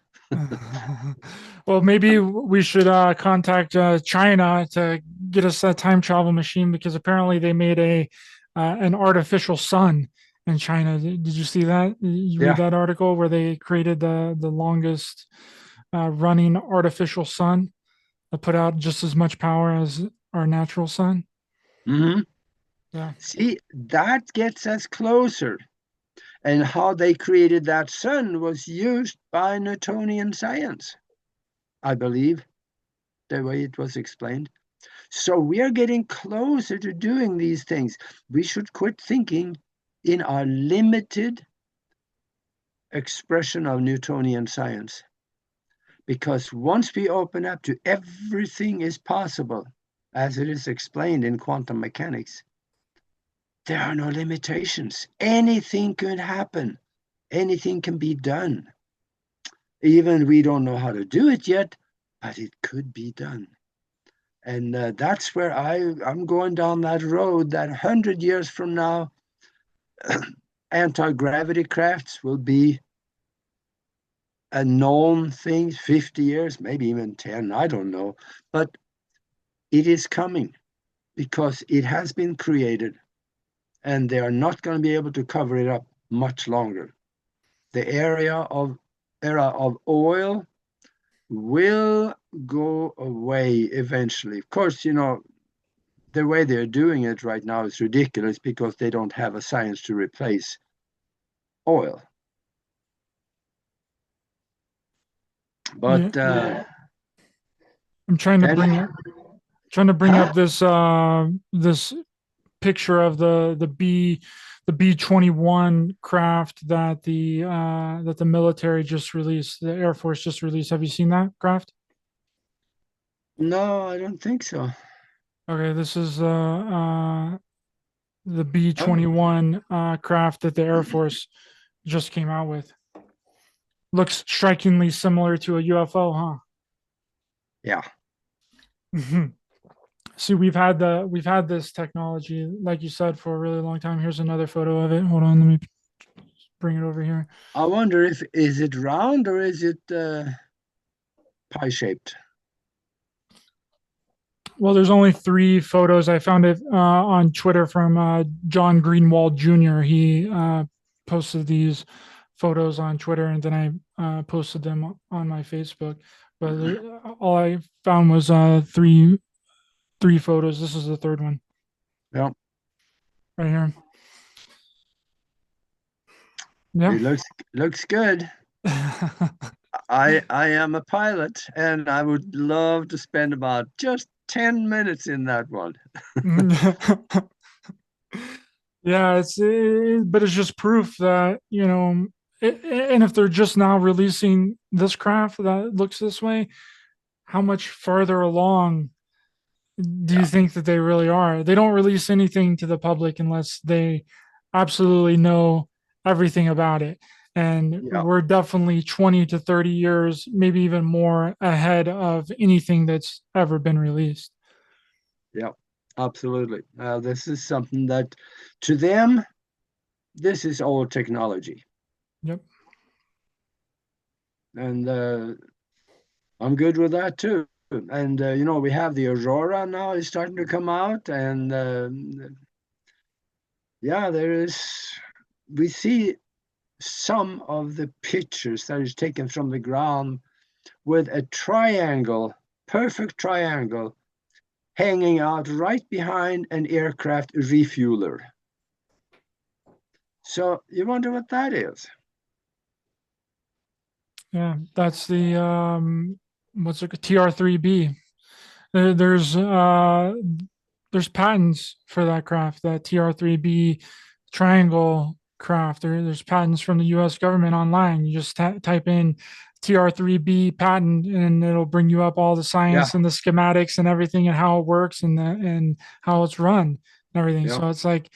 Well, maybe we should contact China to get us a time travel machine, because apparently they made an artificial sun in China. Did you see that? You read Yeah. that article where they created the longest running artificial sun that put out just as much power as our natural sun? Mm-hmm. Yeah. See, that gets us closer. And how they created that sun was used by Newtonian science, I believe, the way it was explained. So we are getting closer to doing these things. We should quit thinking in our limited expression of Newtonian science. Because once we open up to everything is possible, as it is explained in quantum mechanics, there are no limitations. Anything could happen. Anything can be done. Even we don't know how to do it yet, but it could be done. And that's where I'm going down that road, that 100 years from now, anti-gravity crafts will be a known thing. 50 years, maybe even 10, I don't know. But it is coming because it has been created, and they are not going to be able to cover it up much longer. The era of oil will go away eventually. Of course, the way they're doing it right now is ridiculous because they don't have a science to replace oil. Yeah. But I'm trying to bring up huh? this picture of the B-21 craft that the military just released, the Air Force just released. Have you seen that craft? No, I don't think so. Okay, this is the Oh, B-21 craft that the Air Force just came out with. Looks strikingly similar to a UFO, huh? yeah. See, we've had this technology, like you said, for a really long time. Here's another photo of it. Hold on, let me bring it over here. I wonder if is it round or is it pie shaped? Well, there's only 3 photos. I found it on Twitter from John Greenwald Jr. He posted these photos on Twitter, and then I posted them on my Facebook. But all I found was three photos. This is the third one Yeah. right here. Yeah. It looks good. I am a pilot, and I would love to spend about just 10 minutes in that one. Yeah, but it's just proof that, and if they're just now releasing this craft that looks this way, how much further along do you Yeah. think that they really are? They don't release anything to the public unless they absolutely know everything about it. And Yeah, we're definitely 20 to 30 years, maybe even more ahead of anything that's ever been released. yeah, absolutely. This is something that, to them, this is old technology, Yep. and I'm good with that too. And we have the Aurora now is starting to come out, and yeah, there is. We see some of the pictures that is taken from the ground with a triangle, perfect triangle, hanging out right behind an aircraft refueler. So you wonder what that is? Yeah, that's the what's it, TR3B. There's patents for that craft, that TR3B triangle craft. There's patents from the U.S. government online. You just type in TR3B patent, and it'll bring you up all the Yeah, science and the schematics and everything and how it works and how it's run and everything. yeah, So it's like,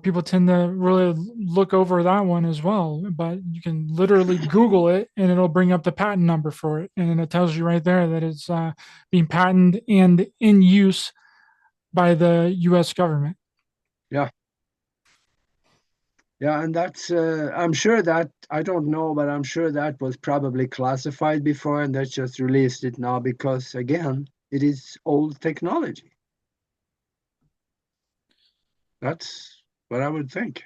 people tend to really look over that one as well, but you can literally Google it and it'll bring up the patent number for it. And it tells you right there that it's being patented and in use by the US government. yeah. Yeah, and that's, I'm sure that, I don't know, but I'm sure that was probably classified before and they just released it now because, again, it is old technology. That's what I would think.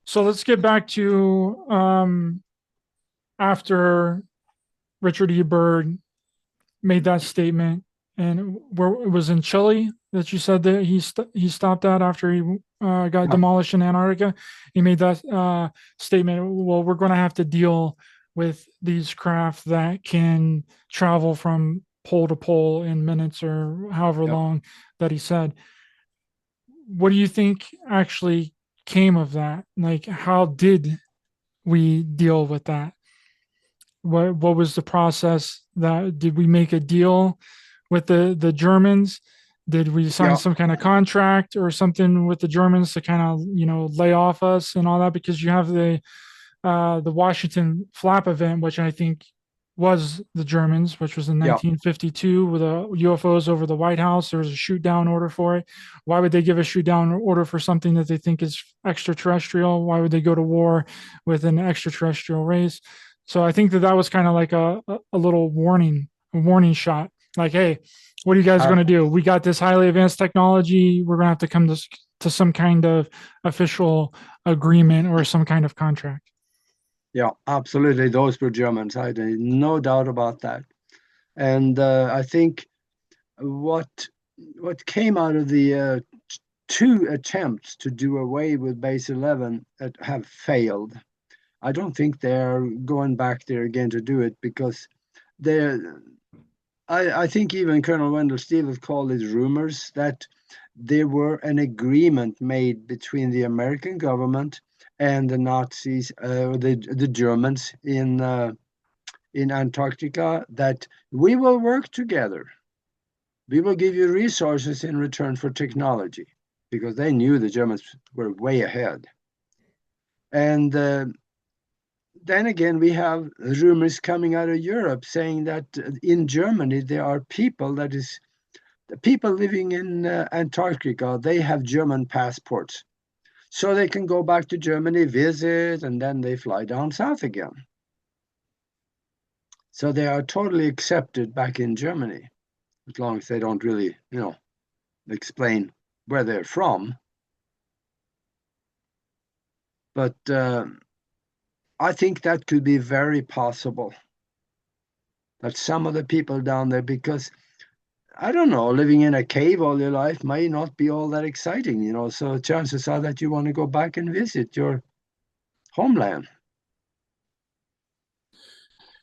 So let's get back to after Richard E. Byrd made that statement, and where it was in Chile that you said that he stopped at after he got Yeah, demolished in Antarctica. He made that statement. Well, we're going to have to deal with these craft that can travel from pole to pole in minutes or however yeah. long that he said. What do you think actually came of that? Like, how did we deal with that? What was the process? That did we make a deal with the Germans? Did we sign Yeah, some kind of contract or something with the Germans to kind of lay off us and all that? Because you have the Washington Flap event, which I think was the Germans, which was in yeah, 1952 with the UFOs over the White House. There was a shoot down order for it. Why would they give a shoot down order for something that they think is extraterrestrial? Why would they go to war with an extraterrestrial race? So I think that was kind of like a little a warning shot. Like, hey, what are you guys uh, going to do? We got this highly advanced technology. We're going to have to come to some kind of official agreement or some kind of contract. yeah, absolutely. Those were Germans. I had no doubt about that. And I think what what came out of the two attempts to do away with Base 11 that have failed. I don't think they're going back there again to do it because they're. I think even Colonel Wendell Stevens called it rumors that there were an agreement made between the American government and the Nazis, the Germans in Antarctica, that we will work together. We will give you resources in return for technology, because they knew the Germans were way ahead. And then again, we have rumors coming out of Europe saying that in Germany there are people that is the people living in Antarctica. They have German passports, so they can go back to Germany, visit, and then they fly down south again. So they are totally accepted back in Germany, as long as they don't really, explain where they're from. But I think that could be very possible that some of the people down there, because I don't know, living in a cave all your life may not be all that exciting, so chances are that you want to go back and visit your homeland.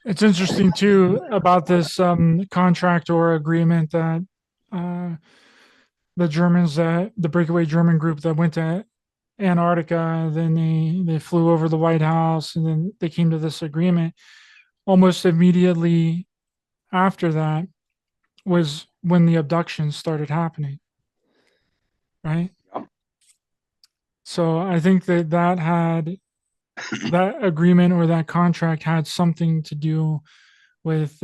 It's interesting too about this contract or agreement that uh, the Germans, that the breakaway German group that went to Antarctica, then they flew over the White House, and then they came to this agreement. Almost immediately after that was when the abductions started happening, right? Yeah, So I think that had that agreement or that contract had something to do with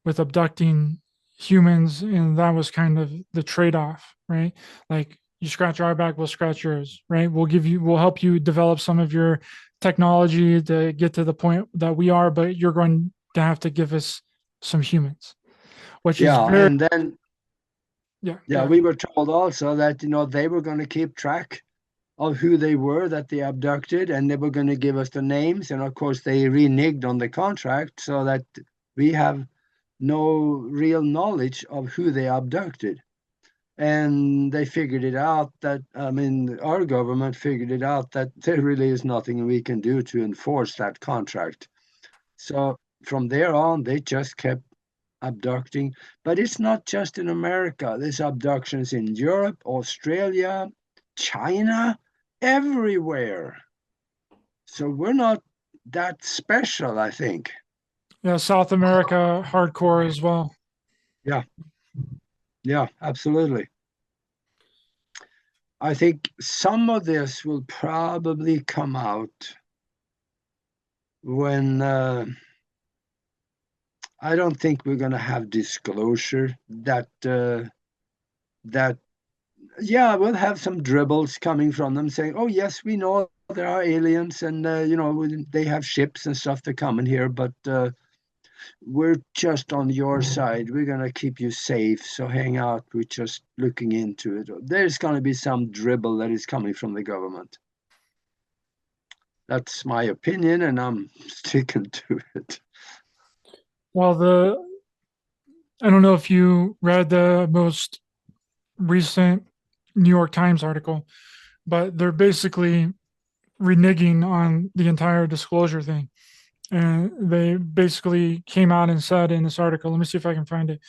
abducting humans, and that was kind of the trade-off, right? Like, you scratch our back, we'll scratch yours, right? We'll help you develop some of your technology to get to the point that we are, but you're going to have to give us some humans, which is Yeah, very, and then yeah, yeah, yeah, we were told also that they were going to keep track of who they were that they abducted, and they were going to give us the names. And of course, they reneged on the contract so that we have no real knowledge of who they abducted. And they figured it out that, I mean, our government figured it out that there really is nothing we can do to enforce that contract. So from there on, they just kept abducting. But it's not just in America. There's abductions in Europe, Australia, China, everywhere. So we're not that special, I think. yeah. South America hardcore as well. Yeah, yeah, absolutely. I think some of this will probably come out when I don't think we're going to have disclosure that yeah, we'll have some dribbles coming from them saying, "Oh yes, we know there are aliens, and they have ships and stuff that come in here, but we're just on your side. We're going to keep you safe, so hang out. We're just looking into it." There's going to be some dribble that is coming from the government. That's my opinion, and I'm sticking to it. Well, I don't know if you read the most recent New York Times article, but they're basically reneging on the entire disclosure thing. And they basically came out and said in this article, let me see if I can find it.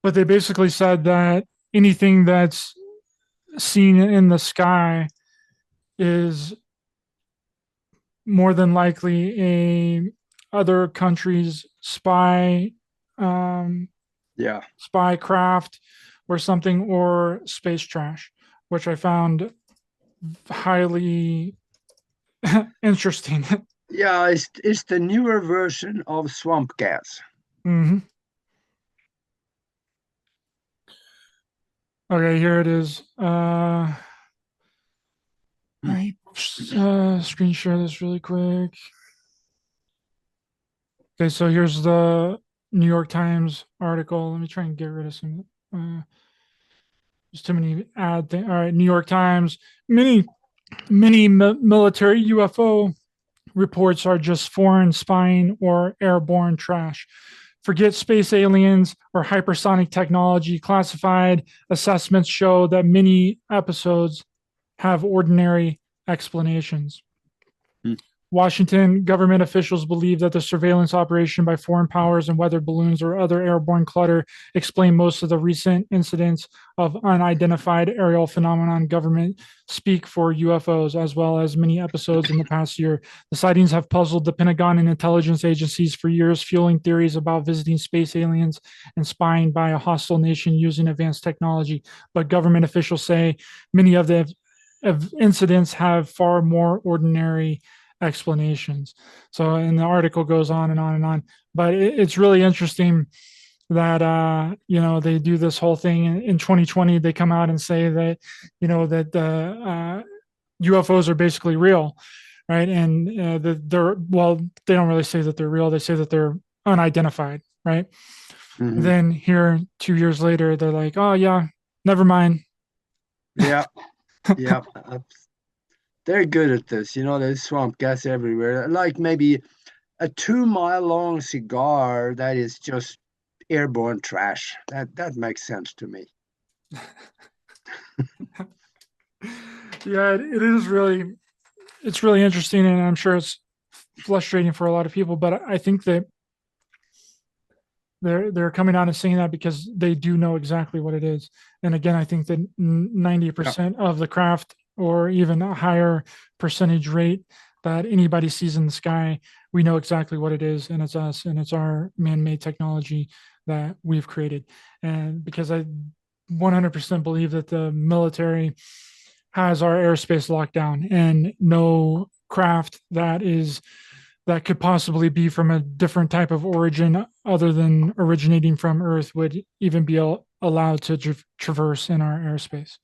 But they basically said that anything that's seen in the sky is more than likely a other country's Yeah, spy craft or something, or space trash, which I found highly interesting. yeah, it's the newer version of swamp gas. Hmm. Okay, here it is. I screen share this really quick. Okay, so here's the New York Times article. Let me try and get rid of some. There's too many ad things. All right, New York Times. Many military UFO reports are just foreign spying or airborne trash. Forget space aliens or hypersonic technology. Classified assessments show that many episodes have ordinary explanations. Hmm. Washington government officials believe that the surveillance operation by foreign powers and weather balloons or other airborne clutter explain most of the recent incidents of unidentified aerial phenomenon. Government speak for UFOs, as well as many episodes in the past year. The sightings have puzzled the Pentagon and intelligence agencies for years, fueling theories about visiting space aliens and spying by a hostile nation using advanced technology. But government officials say many of the incidents have far more ordinary explanations. So, and the article goes on and on and on. But it's really interesting that they do this whole thing in 2020. They come out and say that that the UFOs are basically real, right? And they're, well, they don't really say that they're real. They say that they're unidentified, right? Mm-hmm. Then here 2 years later, they're like, oh yeah, never mind. Yeah, yeah. They're good at this. There's swamp gas everywhere. Like maybe a 2 mile long cigar that is just airborne trash. That makes sense to me. Yeah, it is really, it's really interesting, and I'm sure it's frustrating for a lot of people. But I think that they're coming out and saying that because they do know exactly what it is. And again, I think that 90% of the craft, or even a higher percentage rate that anybody sees in the sky, we know exactly what it is, and it's us, and it's our man-made technology that we've created. And because I 100% believe that the military has our airspace locked down, and no craft that could possibly be from a different type of origin other than originating from Earth would even be allowed to traverse in our airspace.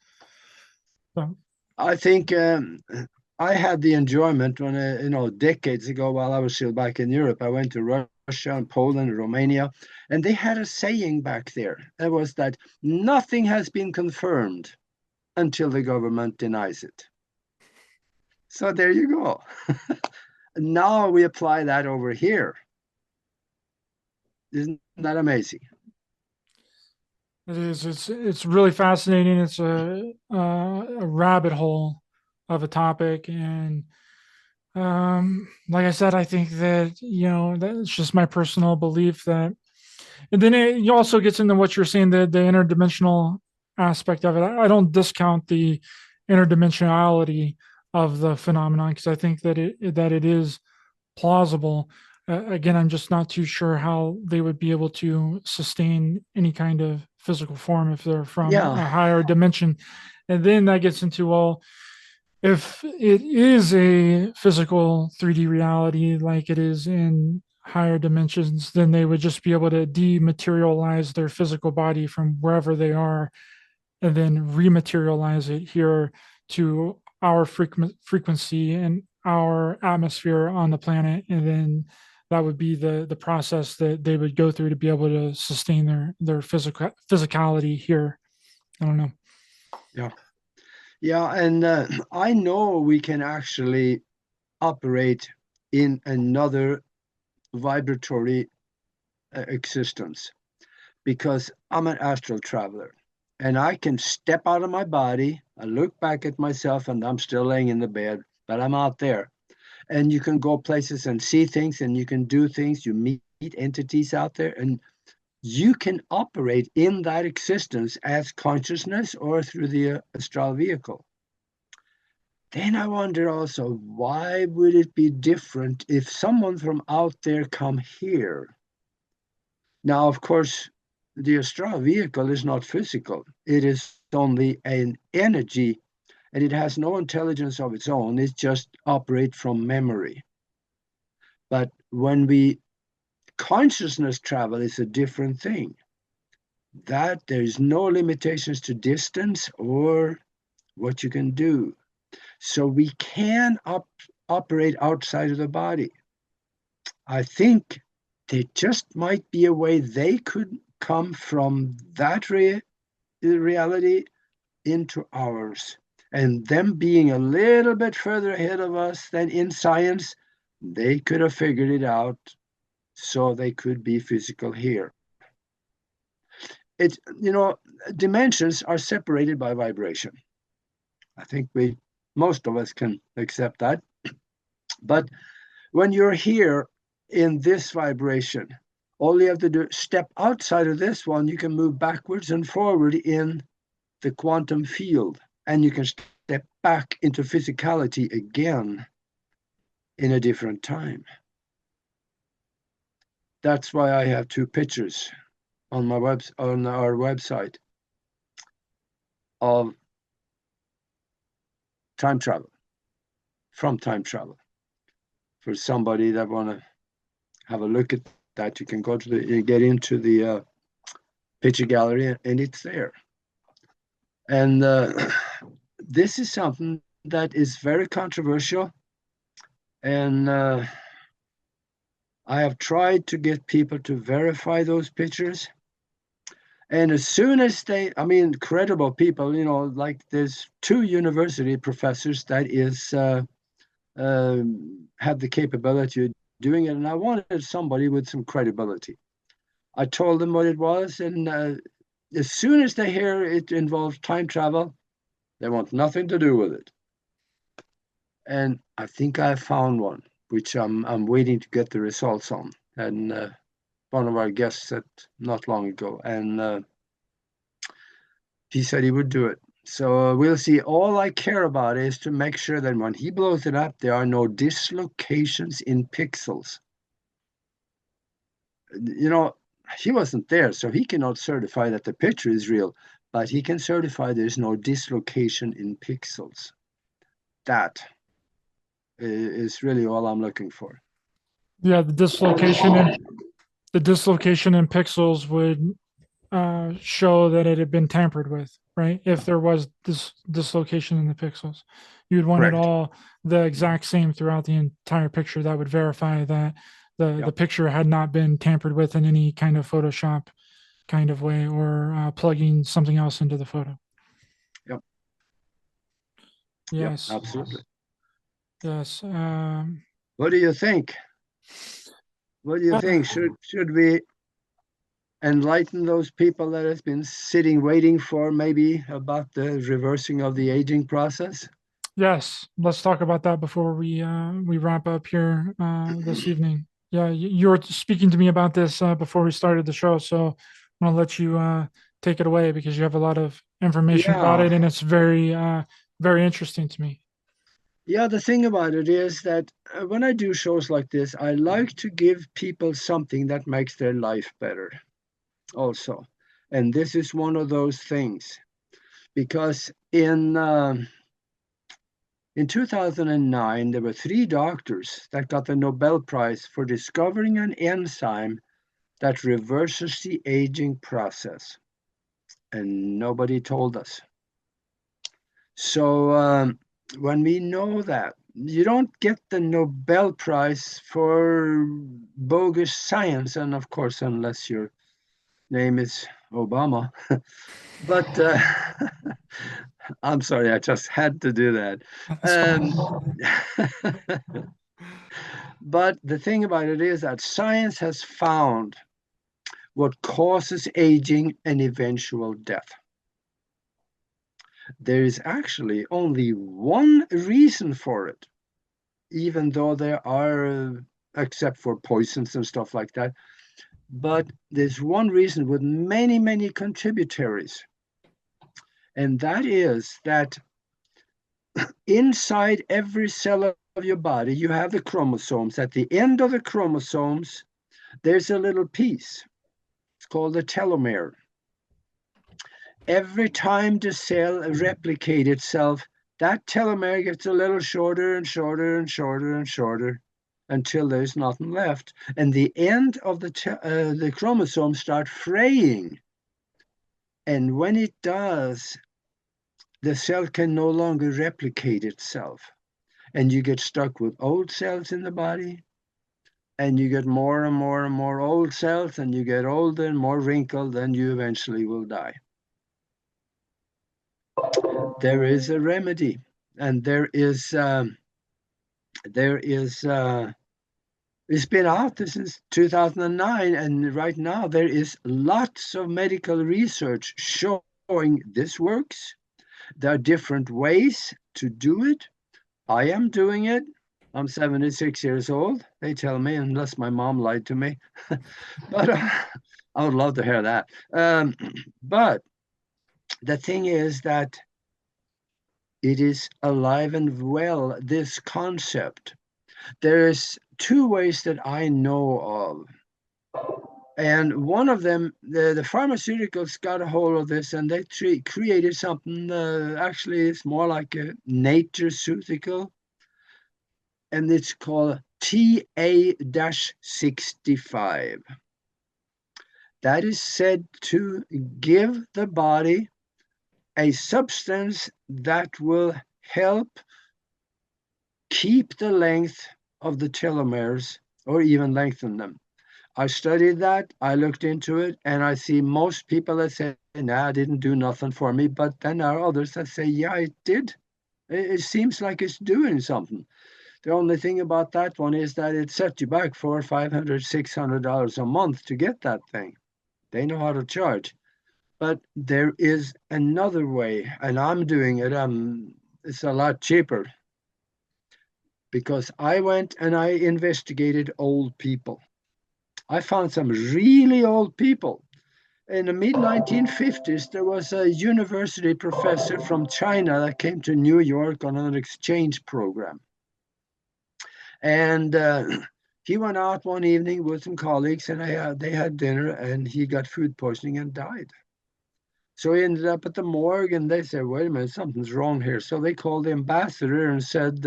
So, I think I had the enjoyment when, decades ago while I was still back in Europe, I went to Russia and Poland and Romania, and they had a saying back there. It was that nothing has been confirmed until the government denies it. So there you go. Now we apply that over here. Isn't that amazing? it is. It's really fascinating. It's a rabbit hole of a topic, and like I said, I think that that's just my personal belief that, and then it also gets into what you're saying, the interdimensional aspect of it. I don't discount the interdimensionality of the phenomenon because I think that it is plausible. Again, I'm just not too sure how they would be able to sustain any kind of physical form if they're from Yeah. a higher dimension. And then that gets into, well, if it is a physical 3D reality like it is in higher dimensions, then they would just be able to dematerialize their physical body from wherever they are and then rematerialize it here to our frequency and our atmosphere on the planet. And then that would be the process that they would go through to be able to sustain their physicality here. I don't know. Yeah. Yeah. And I know we can actually operate in another vibratory existence because I'm an astral traveler and I can step out of my body. I look back at myself and I'm still laying in the bed, but I'm out there. And you can go places and see things and you can do things. You meet entities out there and you can operate in that existence as consciousness or through the astral vehicle. Then I wonder also, why would it be different if someone from out there come here? Now, of course, the astral vehicle is not physical. It is only an energy and it has no intelligence of its own. It just operates from memory. But when we consciousness travel is a different thing. That there's no limitations to distance or what you can do. So we can operate outside of the body. I think there just might be a way they could come from that reality into ours. And them being a little bit further ahead of us than in science, they could have figured it out so they could be physical here. It's, dimensions are separated by vibration. I think most of us can accept that. But when you're here in this vibration, all you have to do is step outside of this one, you can move backwards and forward in the quantum field, and you can step back into physicality again in a different time. That's why I have two pictures on our website of time travel, from time travel. For somebody that want to have a look at that, you can go to get into the picture gallery and it's there. And this is something that is very controversial. And I have tried to get people to verify those pictures. And as soon as credible people, like there's two university professors that have the capability of doing it. And I wanted somebody with some credibility. I told them what it was. And as soon as they hear it involves time travel, they want nothing to do with it. And I think I found one, which I'm waiting to get the results on. And one of our guests said not long ago, and he said he would do it. So we'll see. All I care about is to make sure that when he blows it up, there are no dislocations in pixels. He wasn't there, so he cannot certify that the picture is real. but he can certify there's no dislocation in pixels. That is really all I'm looking for. Yeah, the dislocation in pixels would show that it had been tampered with, right? If there was this dislocation in the pixels, you'd want it Correct. all the exact same throughout the entire picture. That would verify that the picture had not been tampered with in any kind of Photoshop kind of way, or plugging something else into the photo. Yep. Yes. Yep, absolutely. Yes. What do you think? What do you think? Should we enlighten those people that has been sitting waiting for maybe about the reversing of the aging process? Yes, let's talk about that before we wrap up here this evening. Yeah, you were speaking to me about this before we started the show, so I'm gonna let you take it away because you have a lot of information about Yeah. it, and it's very interesting to me. Yeah, the thing about it is that when I do shows like this, I like to give people something that makes their life better also. And this is one of those things because in 2009, there were 3 doctors that got the Nobel Prize for discovering an enzyme that reverses the aging process. And nobody told us. So when we know that, you don't get the Nobel Prize for bogus science, and of course, unless your name is Obama. But I'm sorry, I just had to do that. That's Um, fine. but the thing about it is that science has found what causes aging and eventual death. There is actually only one reason for it, even though there are, except for poisons and stuff like that. But there's one reason with many, many contributaries, and that is that inside every cell of your body, you have the chromosomes. At the end of the chromosomes, there's a little piece. It's called the telomere. Every time the cell replicates itself, that telomere gets a little shorter and shorter and shorter and shorter until there's nothing left. And the end of the chromosome start fraying. And when it does, the cell can no longer replicate itself. And you get stuck with old cells in the body, and you get more and more and more old cells, and you get older and more wrinkled, and you eventually will die. There is a remedy, and it's been out since 2009, and right now there is lots of medical research showing this works. There are different ways to do it. I am doing it. I'm 76 years old. They tell me, unless my mom lied to me. But I would love to hear that. But the thing is that it is alive and well, this concept. There's 2 ways that I know of. And one of them, the pharmaceuticals got a hold of this, and they created something. Actually, it's more like a natureceutical, and it's called TA-65. That is said to give the body a substance that will help keep the length of the telomeres or even lengthen them. I studied that, I looked into it, and I see most people that say, nah, it didn't do nothing for me. But then there are others that say, yeah, it did. It seems like it's doing something. The only thing about that one is that it set you back $400, $500, $600 a month to get that thing. They know how to charge. But there is another way, and I'm doing it. It's a lot cheaper because I went and I investigated old people. I found some really old people. In the mid 1950s, there was a university professor from China that came to New York on an exchange program. And he went out one evening with some colleagues, and they had dinner, and he got food poisoning and died. So he ended up at the morgue, and they said, wait a minute, something's wrong here. So they called the ambassador and said,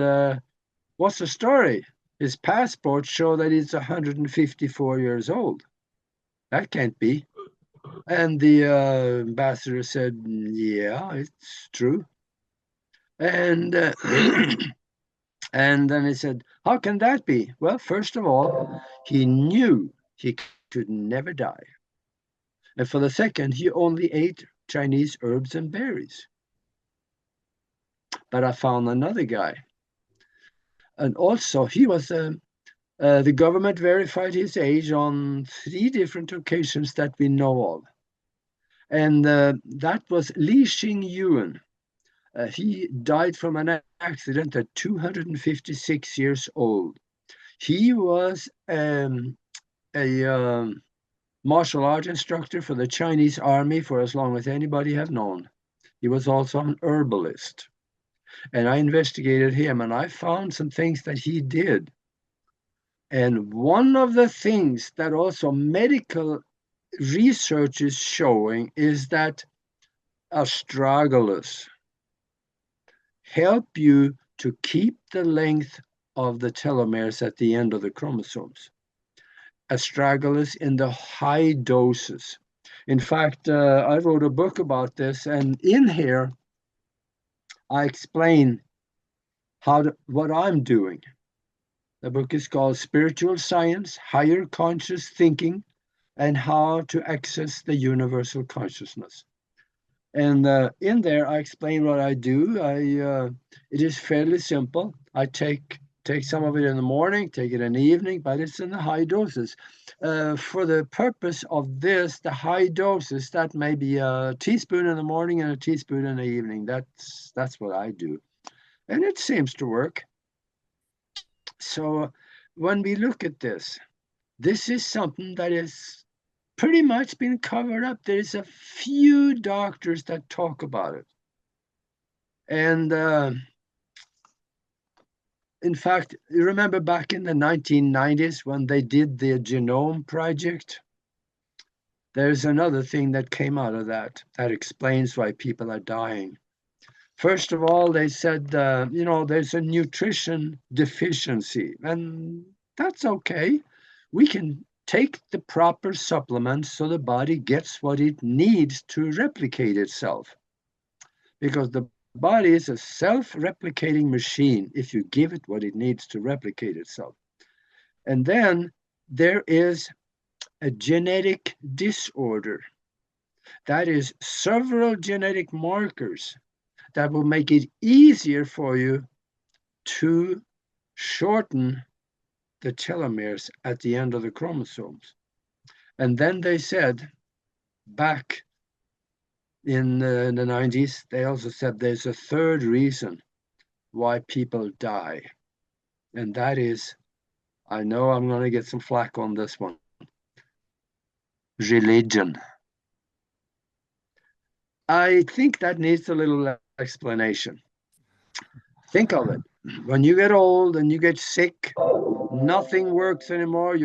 what's the story? His passport showed that he's 154 years old. That can't be. And the ambassador said, yeah, it's true. And and then he said, how can that be? Well, first of all, he knew he could never die. And for the second, he only ate Chinese herbs and berries. But I found another guy. And also, he was the government verified his age on 3 different occasions that we know of. And that was Li Xingyuan. He died from an accident at 256 years old. He was a martial art instructor for the Chinese army for as long as anybody have known. He was also an herbalist. And I investigated him, and I found some things that he did. And one of the things that also medical research is showing is that astragalus help you to keep the length of the telomeres at the end of the chromosomes. Astragalus in the high doses. In fact, I wrote a book about this, and in here, I explain what I'm doing. The book is called Spiritual Science, Higher Conscious Thinking, and How to Access the Universal Consciousness. And in there, I explain what I do. It is fairly simple. I take some of it in the morning, take it in the evening, but it's in the high doses. For the purpose of this, the high doses, that may be a teaspoon in the morning and a teaspoon in the evening. That's what I do. And it seems to work. So when we look at this is something that is pretty much been covered up. There's a few doctors that talk about it. And in fact, you remember back in the 1990s when they did the Genome Project? There's another thing that came out of that explains why people are dying. First of all, they said, there's a nutrition deficiency, and that's okay. We can take the proper supplements so the body gets what it needs to replicate itself. Because the body is a self-replicating machine if you give it what it needs to replicate itself. And then there is a genetic disorder. That is several genetic markers that will make it easier for you to shorten the telomeres at the end of the chromosomes. And then they said, back in the 90s, they also said there's a third reason why people die. And that is, I know I'm going to get some flack on this one, religion. I think that needs a little explanation. Think of it. When you get old and you get sick, nothing works anymore.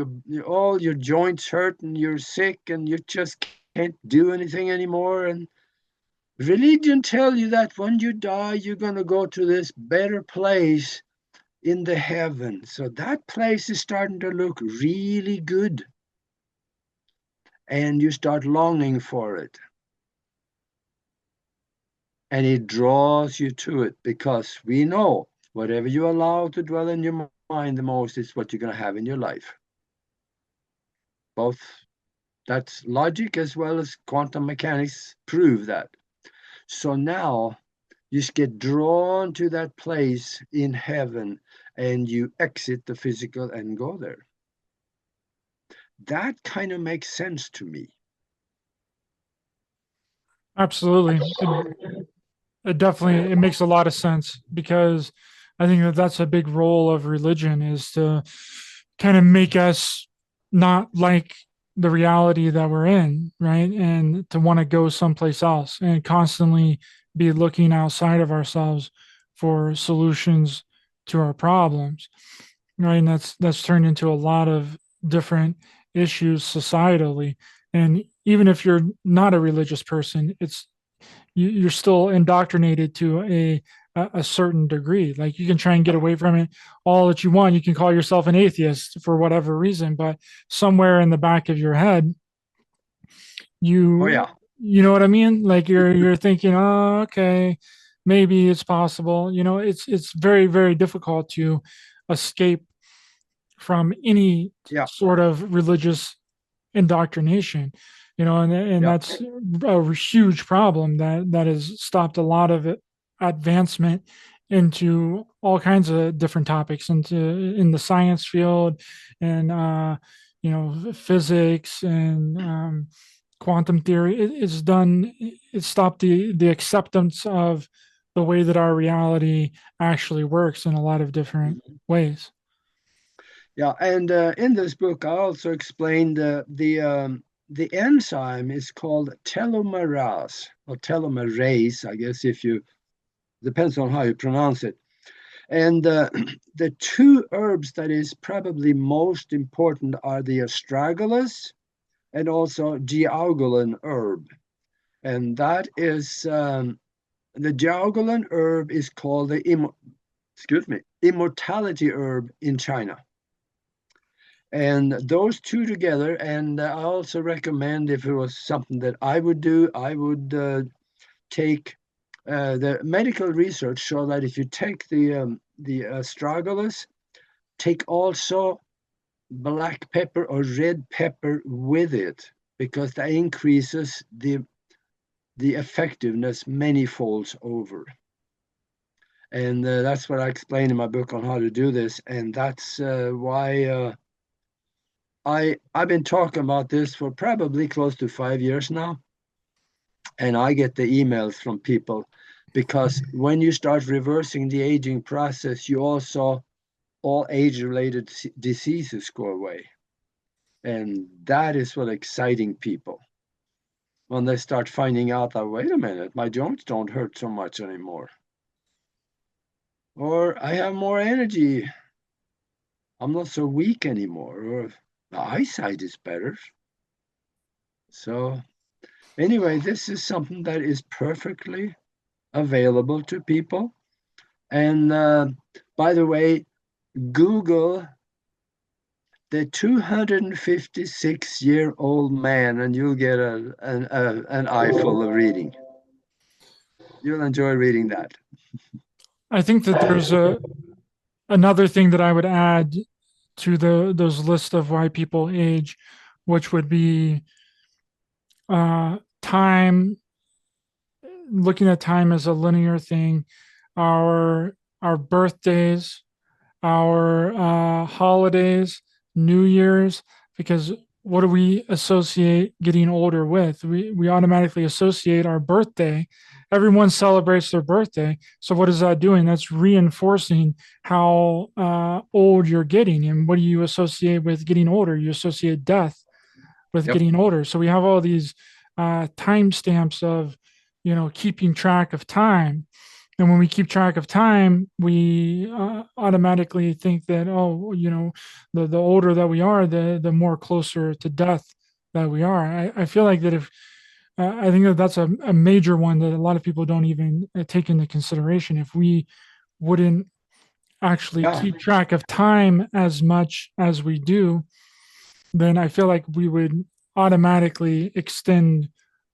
All your joints hurt and you're sick and you just can't do anything anymore. And religion tells you that when you die, you're going to go to this better place in the heaven. So that place is starting to look really good. And you start longing for it. And it draws you to it because we know whatever you allow to dwell in your mind the most is what you're going to have in your life. Both, that's logic as well as quantum mechanics prove that. So now you just get drawn to that place in heaven and you exit the physical and go there. That kind of makes sense to me. Absolutely. It makes a lot of sense, because I think that's a big role of religion, is to kind of make us not like the reality that we're in, right? And to want to go someplace else and constantly be looking outside of ourselves for solutions to our problems, right? And that's turned into a lot of different issues societally. And even if you're not a religious person, it's you're still indoctrinated to a certain degree. Like you can try and get away from it all that you want. You can call yourself an atheist for whatever reason, but somewhere in the back of your head, Oh you yeah. you know what I mean? Like you're thinking, oh, okay, maybe it's possible. It's very, very difficult to escape from any Yeah. sort of religious indoctrination, and Yeah. that's a huge problem that has stopped a lot of advancement into all kinds of different topics into in the science field and physics and quantum theory. It stopped the acceptance of the way that our reality actually works in a lot of different Mhm. ways. Yeah, and in this book, I also explained the enzyme is called telomerase or telomerase, I guess, if you depends on how you pronounce it. And the two herbs that is probably most important are the astragalus and also giaugulan herb. And that is the giaugulan herb is called the immortality herb in China. And those two together, and I also recommend if it was something that I would do, I would take the medical research show that if you take the astragalus, take also black pepper or red pepper with it because that increases the effectiveness many folds over. And that's what I explain in my book on how to do this, and that's why I've been talking about this for probably close to 5 years now, and I get the emails from people because when you start reversing the aging process, you also all age-related diseases go away, and that is what exciting people when they start finding out that wait a minute, my joints don't hurt so much anymore, or I have more energy, I'm not so weak anymore, or the eyesight is better. So anyway, this is something that is perfectly available to people. And by the way, Google the 256-year-old man, and you'll get an eye full of reading. You'll enjoy reading that. I think that there's another thing that I would add to those list of why people age, which would be time, looking at time as a linear thing, our birthdays, our holidays, New Year's, because what do we associate getting older with? We automatically associate our birthday. Everyone celebrates their birthday. So what is that doing? That's reinforcing how old you're getting. And what do you associate with getting older? You associate death with Yep. getting older. So we have all these time stamps of, keeping track of time. And when we keep track of time, we automatically think that, oh, the older that we are, the more closer to death that we are. I feel like that if I think that that's a major one that a lot of people don't even take into consideration. If we wouldn't actually Yeah. keep track of time as much as we do, then I feel like we would automatically extend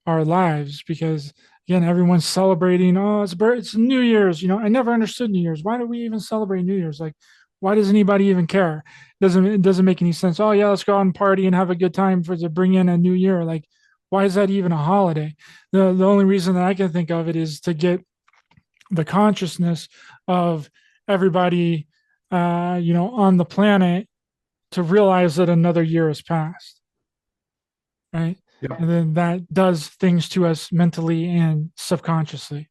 our lives because again, everyone's celebrating. Oh, it's New Year's. I never understood New Year's. Why do we even celebrate New Year's? Like, why does anybody even care? It doesn't make any sense. Oh yeah, let's go out and party and have a good time to bring in a new year. Like, why is that even a holiday? The only reason that I can think of it is to get the consciousness of everybody, on the planet to realize that another year has passed, right? Yeah. And then that does things to us mentally and subconsciously.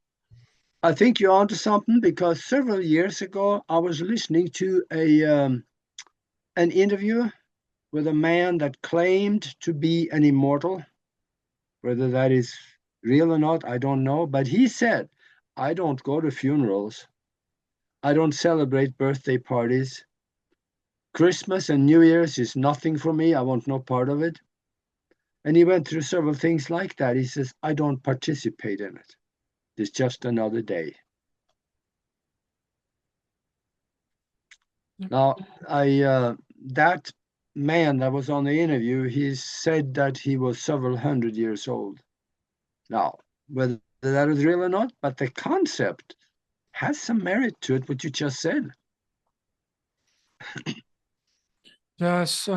I think you're onto something because several years ago I was listening to an interview with a man that claimed to be an immortal. Whether that is real or not, I don't know. But he said, I don't go to funerals. I don't celebrate birthday parties. Christmas and New Year's is nothing for me. I want no part of it. And he went through several things like that. He says, I don't participate in it. It's just another day. Now, that man that was on the interview, he said that he was several hundred years old. Now, whether that is real or not, but the concept has some merit to it, what you just said. Yes.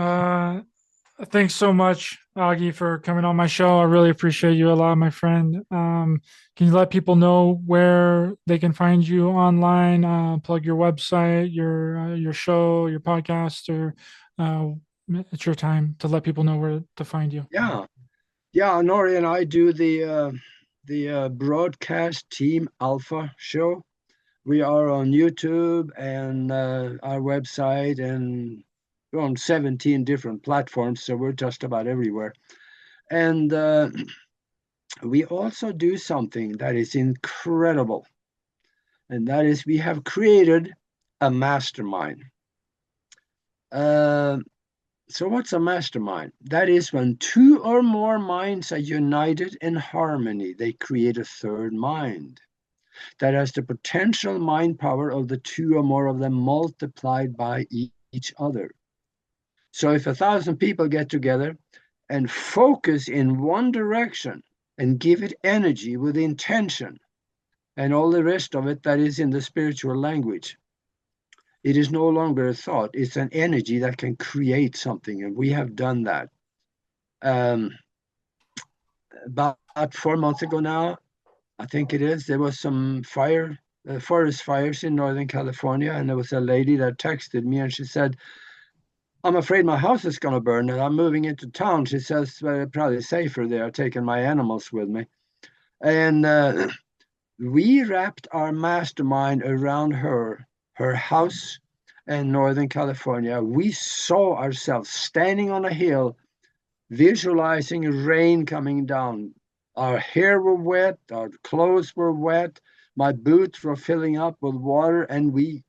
Thanks so much, Aage, for coming on my show. I really appreciate you a lot, my friend. Can you let people know where they can find you online? Plug your website, your show, your podcast, or it's your time to let people know where to find you. Yeah, Nori and I do the broadcast Team Alpha show. We are on YouTube and our website, and we're on 17 different platforms, so we're just about everywhere. And we also do something that is incredible, and that is we have created a mastermind. So what's a mastermind? That is when two or more minds are united in harmony, they create a third mind that has the potential mind power of the two or more of them multiplied by each other. So if 1,000 people get together and focus in one direction and give it energy with intention and all the rest of it that is in the spiritual language, it is no longer a thought, it's an energy that can create something. And we have done that. About 4 months ago now, I think it is, there was some forest fires in Northern California, and there was a lady that texted me and she said, I'm afraid my house is going to burn and I'm moving into town. She says, well, probably safer there, taking my animals with me. And we wrapped our mastermind around her house in Northern California. We saw ourselves standing on a hill, visualizing rain coming down. Our hair were wet, our clothes were wet, my boots were filling up with water, and we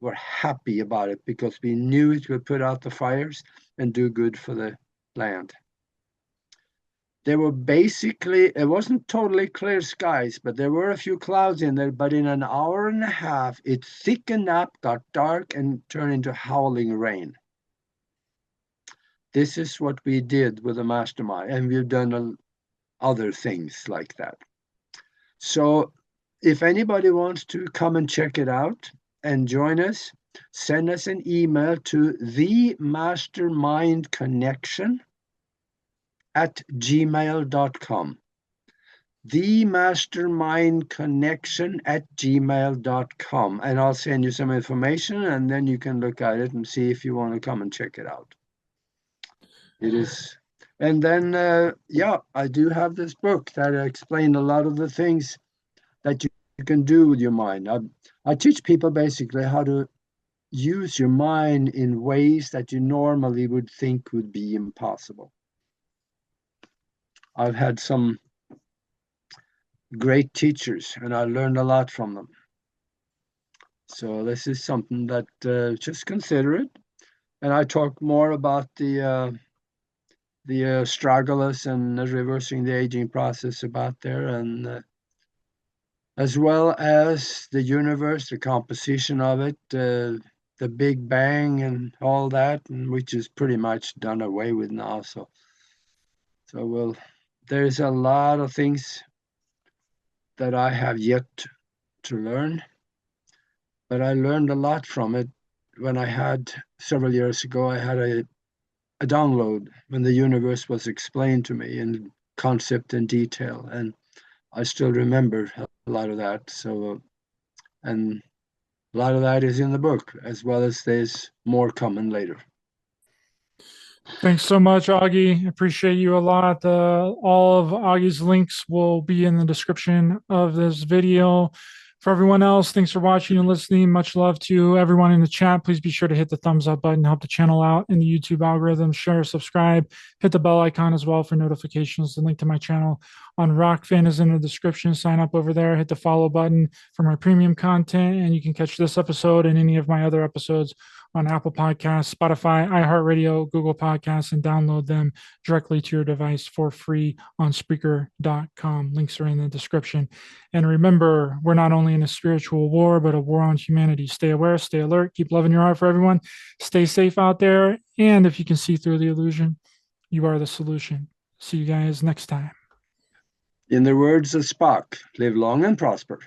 were happy about it because we knew it would put out the fires and do good for the land. There were basically, it wasn't totally clear skies, but there were a few clouds in there, but in an hour and a half, it thickened up, got dark, and turned into howling rain. This is what we did with the mastermind, and we've done other things like that. So if anybody wants to come and check it out and join us, send us an email to TheMasterMindConnection @gmail.com. TheMasterMindConnection @gmail.com. And I'll send you some information, and then you can look at it and see if you want to come and check it out. It is. And then, I do have this book that explains a lot of the things that you can do with your mind. I teach people basically how to use your mind in ways that you normally would think would be impossible. I've had some great teachers, and I learned a lot from them. So this is something that just consider it. And I talk more about the strugglers and reversing the aging process about there, and as well as the universe, the composition of it, the Big Bang and all that, and which is pretty much done away with now. So there's a lot of things that I have yet to learn, but I learned a lot from it when I had, several years ago, I had a download when the universe was explained to me in concept and detail, and I still remember a lot of that. So, and a lot of that is in the book, as well as there's more coming later. Thanks so much, Aage. Appreciate you a lot. All of Aage's links will be in the description of this video. For everyone else, thanks for watching and listening. Much love to everyone in the chat. Please be sure to hit the thumbs up button, help the channel out in the YouTube algorithm, share, subscribe, hit the bell icon as well for notifications. The link to my channel on Rokfin is in the description. Sign up over there, hit the follow button for my premium content, and you can catch this episode and any of my other episodes on Apple Podcasts, Spotify, iHeartRadio, Google Podcasts, and download them directly to your device for free on Spreaker.com. Links are in the description. And remember, we're not only in a spiritual war, but a war on humanity. Stay aware, stay alert, keep loving your heart for everyone. Stay safe out there. And if you can see through the illusion, you are the solution. See you guys next time. In the words of Spock, live long and prosper.